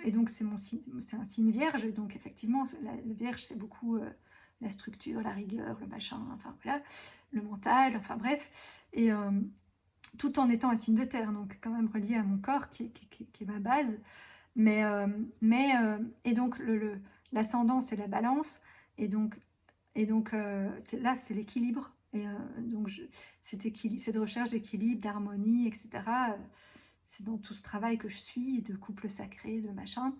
Speaker 1: et donc c'est un signe vierge, et donc effectivement, le vierge, c'est beaucoup la structure, la rigueur, le machin, enfin voilà, le mental, enfin bref, et tout en étant un signe de terre, donc quand même relié à mon corps, qui est ma base, et donc l'ascendant, c'est la balance, et donc là, c'est l'équilibre, et donc cette recherche d'équilibre, d'harmonie, etc., c'est dans tout ce travail que je suis, de couple sacré, de machin.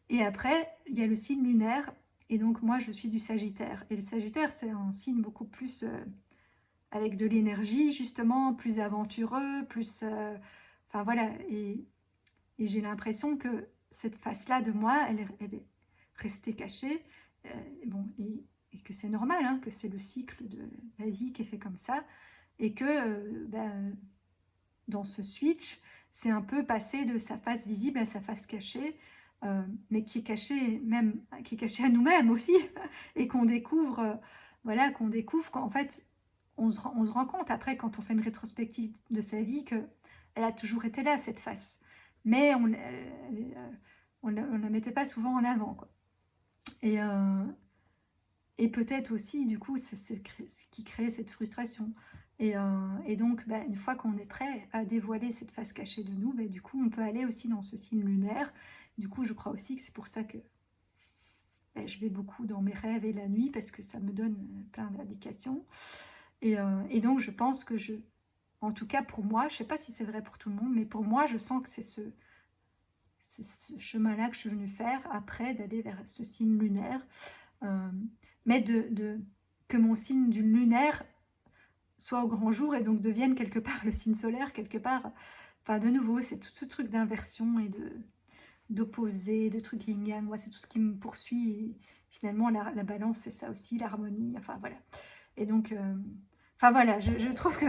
Speaker 1: Et après, il y a le signe lunaire. Et donc, moi, je suis du Sagittaire. Et le Sagittaire, c'est un signe beaucoup plus avec de l'énergie, justement, plus aventureux, plus... Enfin, voilà. Et j'ai l'impression que cette face-là de moi, elle est restée cachée. Bon, et que c'est normal, hein, que c'est le cycle de la vie qui est fait comme ça. Et que, dans ce switch, c'est un peu passer de sa face visible à sa face cachée, mais qui est cachée à nous-mêmes aussi, et qu'on découvre, voilà, qu'on découvre qu'en fait, on se rend compte après, quand on fait une rétrospective de sa vie, que elle a toujours été là, cette face, mais on la mettait pas souvent en avant, quoi. Et, peut-être aussi, du coup, c'est ce qui crée cette frustration. Et donc, une fois qu'on est prêt à dévoiler cette face cachée de nous, du coup, on peut aller aussi dans ce signe lunaire. Du coup, je crois aussi que c'est pour ça que je vais beaucoup dans mes rêves et la nuit, parce que ça me donne plein d'indications. Et donc, je pense que en tout cas pour moi, je ne sais pas si c'est vrai pour tout le monde, mais pour moi, je sens que c'est ce chemin-là que je suis venue faire, après d'aller vers ce signe lunaire. Mais que mon signe du lunaire soit au grand jour, et donc devienne quelque part le signe solaire, quelque part. Enfin, de nouveau, c'est tout ce truc d'inversion et d'opposé, de trucs yin-yang. Moi, c'est tout ce qui me poursuit. Et finalement, la balance, c'est ça aussi, l'harmonie. Enfin, voilà. Et donc, enfin, voilà, je trouve que...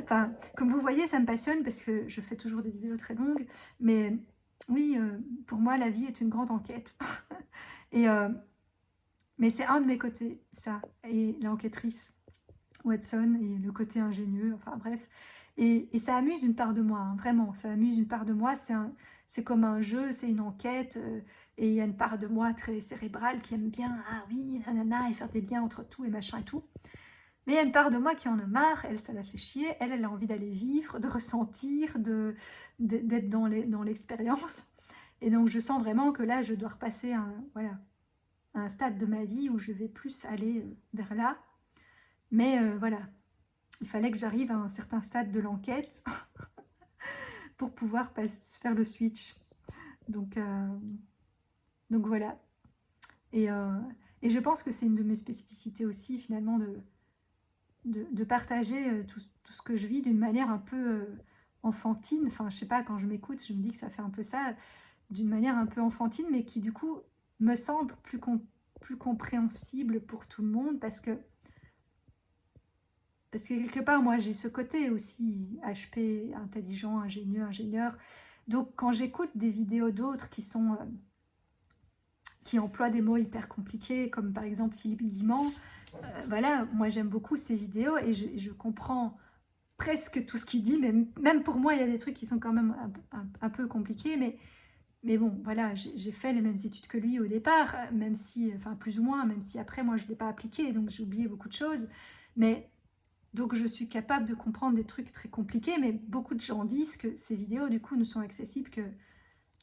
Speaker 1: Enfin, comme vous voyez, ça me passionne, parce que je fais toujours des vidéos très longues. Mais oui, pour moi, la vie est une grande enquête. Et... mais c'est un de mes côtés, ça, et l'enquêtrice, Watson, et le côté ingénieux, enfin bref. Et ça amuse une part de moi, hein, vraiment, ça amuse une part de moi. C'est comme un jeu, c'est une enquête, et il y a une part de moi très cérébrale qui aime bien, ah oui, nanana, et faire des liens entre tout et machin et tout. Mais il y a une part de moi qui en a marre, elle, ça la fait chier, elle a envie d'aller vivre, de ressentir, d'être dans l'expérience. Et donc je sens vraiment que là, je dois repasser voilà, un stade de ma vie où je vais plus aller vers là. Mais voilà, il fallait que j'arrive à un certain stade de l'enquête pour pouvoir faire le switch. Donc voilà. Et je pense que c'est une de mes spécificités aussi, finalement, de partager tout ce que je vis d'une manière un peu enfantine. Enfin, je sais pas, quand je m'écoute, je me dis que ça fait un peu ça, d'une manière un peu enfantine, mais qui du coup me semble plus compréhensible pour tout le monde, parce que parce que quelque part, moi, j'ai ce côté aussi HP, intelligent, ingénieur. Donc, quand j'écoute des vidéos d'autres qui emploient des mots hyper compliqués, comme par exemple Philippe Guimand, voilà, moi, j'aime beaucoup ces vidéos et je comprends presque tout ce qu'il dit, mais même pour moi, il y a des trucs qui sont quand même un peu compliqués, mais bon, voilà, j'ai fait les mêmes études que lui au départ, même si, enfin plus ou moins, même si après, moi, je ne l'ai pas appliqué, donc j'ai oublié beaucoup de choses. Mais donc, je suis capable de comprendre des trucs très compliqués, mais beaucoup de gens disent que ces vidéos, du coup, ne sont accessibles qu'à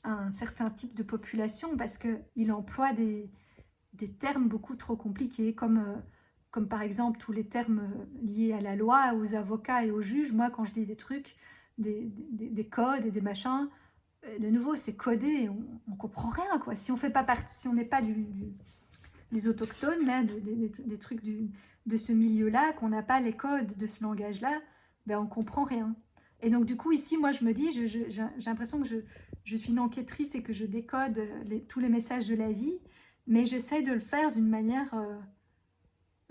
Speaker 1: un certain type de population parce qu'il emploie des termes beaucoup trop compliqués, comme par exemple tous les termes liés à la loi, aux avocats et aux juges. Moi, quand je lis des trucs, des codes et des machins, de nouveau, c'est codé, on ne comprend rien, quoi. Si on fait pas partie, si on n'est pas les autochtones, là, des trucs de ce milieu-là, qu'on n'a pas les codes de ce langage-là, ben on comprend rien. Et donc, du coup, ici, moi, je me dis, j'ai l'impression que je suis une enquêtrice et que je décode tous les messages de la vie, mais j'essaye de le faire d'une manière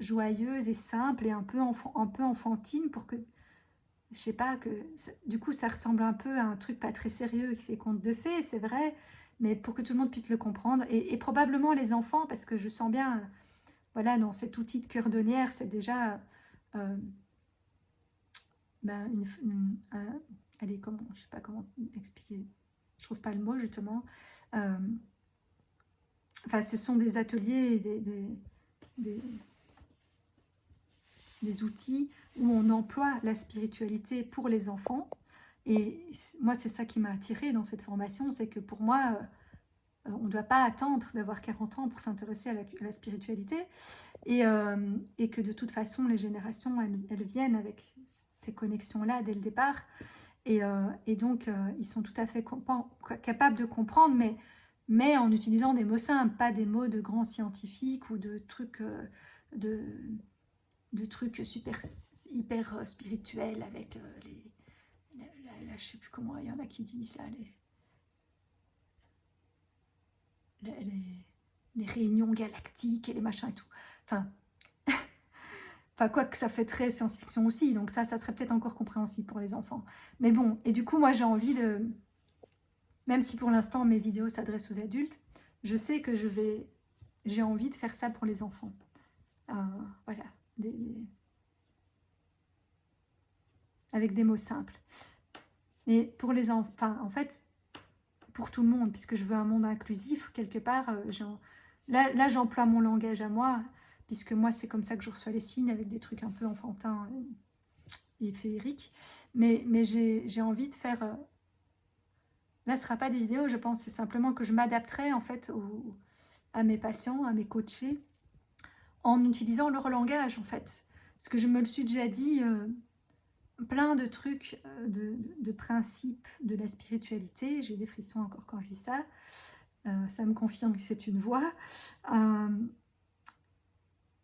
Speaker 1: joyeuse et simple et un peu enfantine pour que, je sais pas, du coup, ça ressemble un peu à un truc pas très sérieux qui fait conte de fées, c'est vrai, mais pour que tout le monde puisse le comprendre. Et probablement les enfants, parce que je sens bien, voilà, dans cet outil de cordonnière, c'est déjà euh, ben, allez, comment, je sais pas comment expliquer, je trouve pas le mot justement. Euh, Enfin, ce sont des ateliers, des, des outils où on emploie la spiritualité pour les enfants. Et moi, c'est ça qui m'a attirée dans cette formation, c'est que pour moi, on ne doit pas attendre d'avoir 40 ans pour s'intéresser à la spiritualité et que de toute façon, les générations, elles viennent avec ces connexions-là dès le départ. Et donc, ils sont tout à fait capables de comprendre, mais en utilisant des mots simples, pas des mots de grands scientifiques ou de, de trucs super, hyper spirituels avec je sais plus comment, il y en a qui disent là, les, les réunions galactiques et les machins et tout. Enfin, enfin, quoi que ça fait très science-fiction aussi, donc ça serait peut-être encore compréhensible pour les enfants. Mais bon, et du coup, moi j'ai envie de, même si pour l'instant mes vidéos s'adressent aux adultes, je sais que j'ai envie de faire ça pour les enfants. Euh, voilà, avec des mots simples. Mais pour les enfants, enfin, en fait, pour tout le monde, puisque je veux un monde inclusif, quelque part, là j'emploie mon langage à moi, puisque moi c'est comme ça que je reçois les signes, avec des trucs un peu enfantins et féeriques. Mais j'ai envie de faire... là, ce ne sera pas des vidéos, je pense, c'est simplement que je m'adapterai en fait à mes patients, à mes coachés, en utilisant leur langage en fait. Parce que je me le suis déjà dit, plein de trucs, de principes de la spiritualité, j'ai des frissons encore quand je dis ça, ça me confirme que c'est une voie. Euh,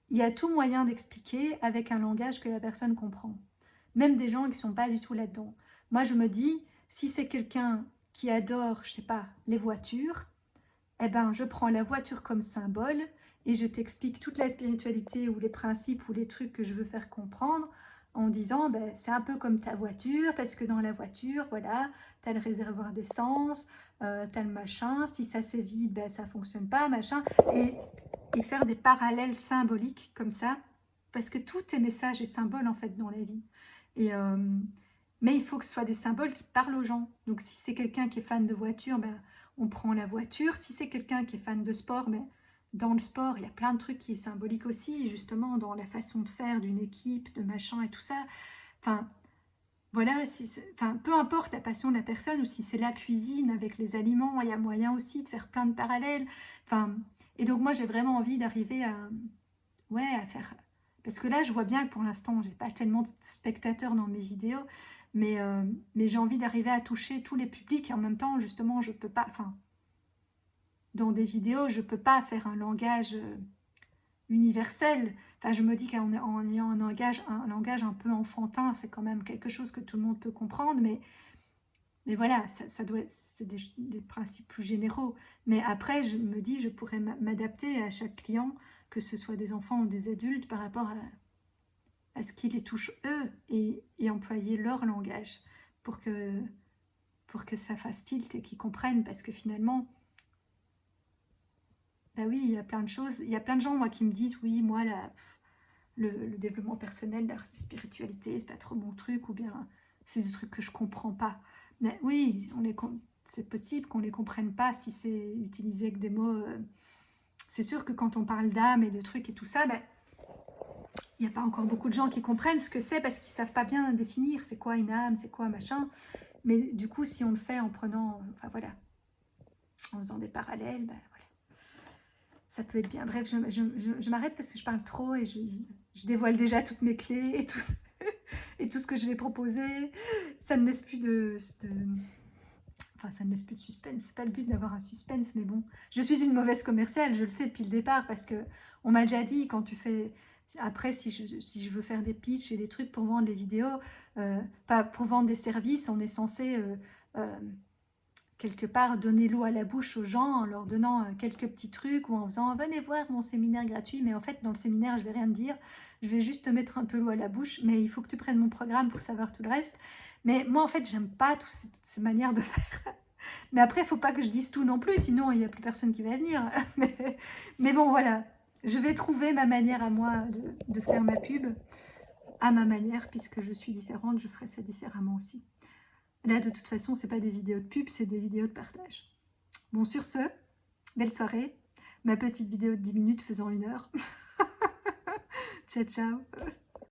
Speaker 1: il y a tout moyen d'expliquer avec un langage que la personne comprend. Même des gens qui ne sont pas du tout là-dedans. Moi, je me dis, si c'est quelqu'un qui adore, je sais pas, les voitures, eh ben, je prends la voiture comme symbole et je t'explique toute la spiritualité ou les principes ou les trucs que je veux faire comprendre en disant, ben, c'est un peu comme ta voiture, parce que dans la voiture, voilà, tu as le réservoir d'essence, tu as le machin, si ça c'est vide, ben, ça fonctionne pas, machin, et faire des parallèles symboliques comme ça, parce que tout est message et symbole en fait dans la vie. Et, mais il faut que ce soit des symboles qui parlent aux gens. Donc si c'est quelqu'un qui est fan de voiture, ben, on prend la voiture. Si c'est quelqu'un qui est fan de sport, ben, dans le sport, il y a plein de trucs qui est symbolique aussi, justement, dans la façon de faire d'une équipe, de machin et tout ça. Enfin, voilà, enfin, peu importe la passion de la personne, ou si c'est la cuisine avec les aliments, il y a moyen aussi de faire plein de parallèles. Enfin, et donc moi, j'ai vraiment envie d'arriver ouais, à faire... Parce que là, je vois bien que pour l'instant, j'ai pas tellement de spectateurs dans mes vidéos, mais j'ai envie d'arriver à toucher tous les publics. Et en même temps, justement, je peux pas... Enfin, dans des vidéos, je peux pas faire un langage universel. Enfin, je me dis qu'en ayant un langage un peu enfantin, c'est quand même quelque chose que tout le monde peut comprendre, mais voilà, c'est des principes plus généraux. Mais après, je me dis, je pourrais m'adapter à chaque client, que ce soit des enfants ou des adultes, par rapport à ce qui les touche eux et employer leur langage pour que, ça fasse tilt et qu'ils comprennent, parce que finalement, bah oui, il y a plein de choses, il y a plein de gens moi qui me disent oui, moi le développement personnel, la spiritualité, c'est pas trop mon truc, ou bien c'est des trucs que je comprends pas. Mais oui, c'est possible qu'on les comprenne pas si c'est utilisé avec des mots. C'est sûr que quand on parle d'âme et de trucs et tout ça, ben, il n'y a pas encore beaucoup de gens qui comprennent ce que c'est parce qu'ils savent pas bien définir c'est quoi une âme, c'est quoi machin. Mais du coup, si on le fait en prenant, enfin voilà, en faisant des parallèles, ben voilà, ça peut être bien. Bref, je m'arrête parce que je parle trop et je dévoile déjà toutes mes clés et tout, et tout ce que je vais proposer. Ça ne laisse plus enfin, ça ne laisse plus de suspense. C'est pas le but d'avoir un suspense, mais bon. Je suis une mauvaise commerciale, je le sais depuis le départ, parce que on m'a déjà dit, quand tu fais... Après, si je veux faire des pitchs et des trucs pour vendre des vidéos, pas pour vendre des services, on est censé... euh, quelque part donner l'eau à la bouche aux gens en leur donnant quelques petits trucs ou en faisant venez voir mon séminaire gratuit, mais en fait dans le séminaire je vais rien te dire, je vais juste te mettre un peu l'eau à la bouche, mais il faut que tu prennes mon programme pour savoir tout le reste. Mais moi en fait j'aime pas toutes ces manières de faire, mais après il faut pas que je dise tout non plus, sinon il n'y a plus personne qui va venir. Mais bon voilà, je vais trouver ma manière à moi de faire ma pub à ma manière, puisque je suis différente, je ferai ça différemment aussi. Là, de toute façon, c'est pas des vidéos de pub, c'est des vidéos de partage. Bon, sur ce, belle soirée. Ma petite vidéo de 10 minutes faisant 1 heure. Ciao, ciao.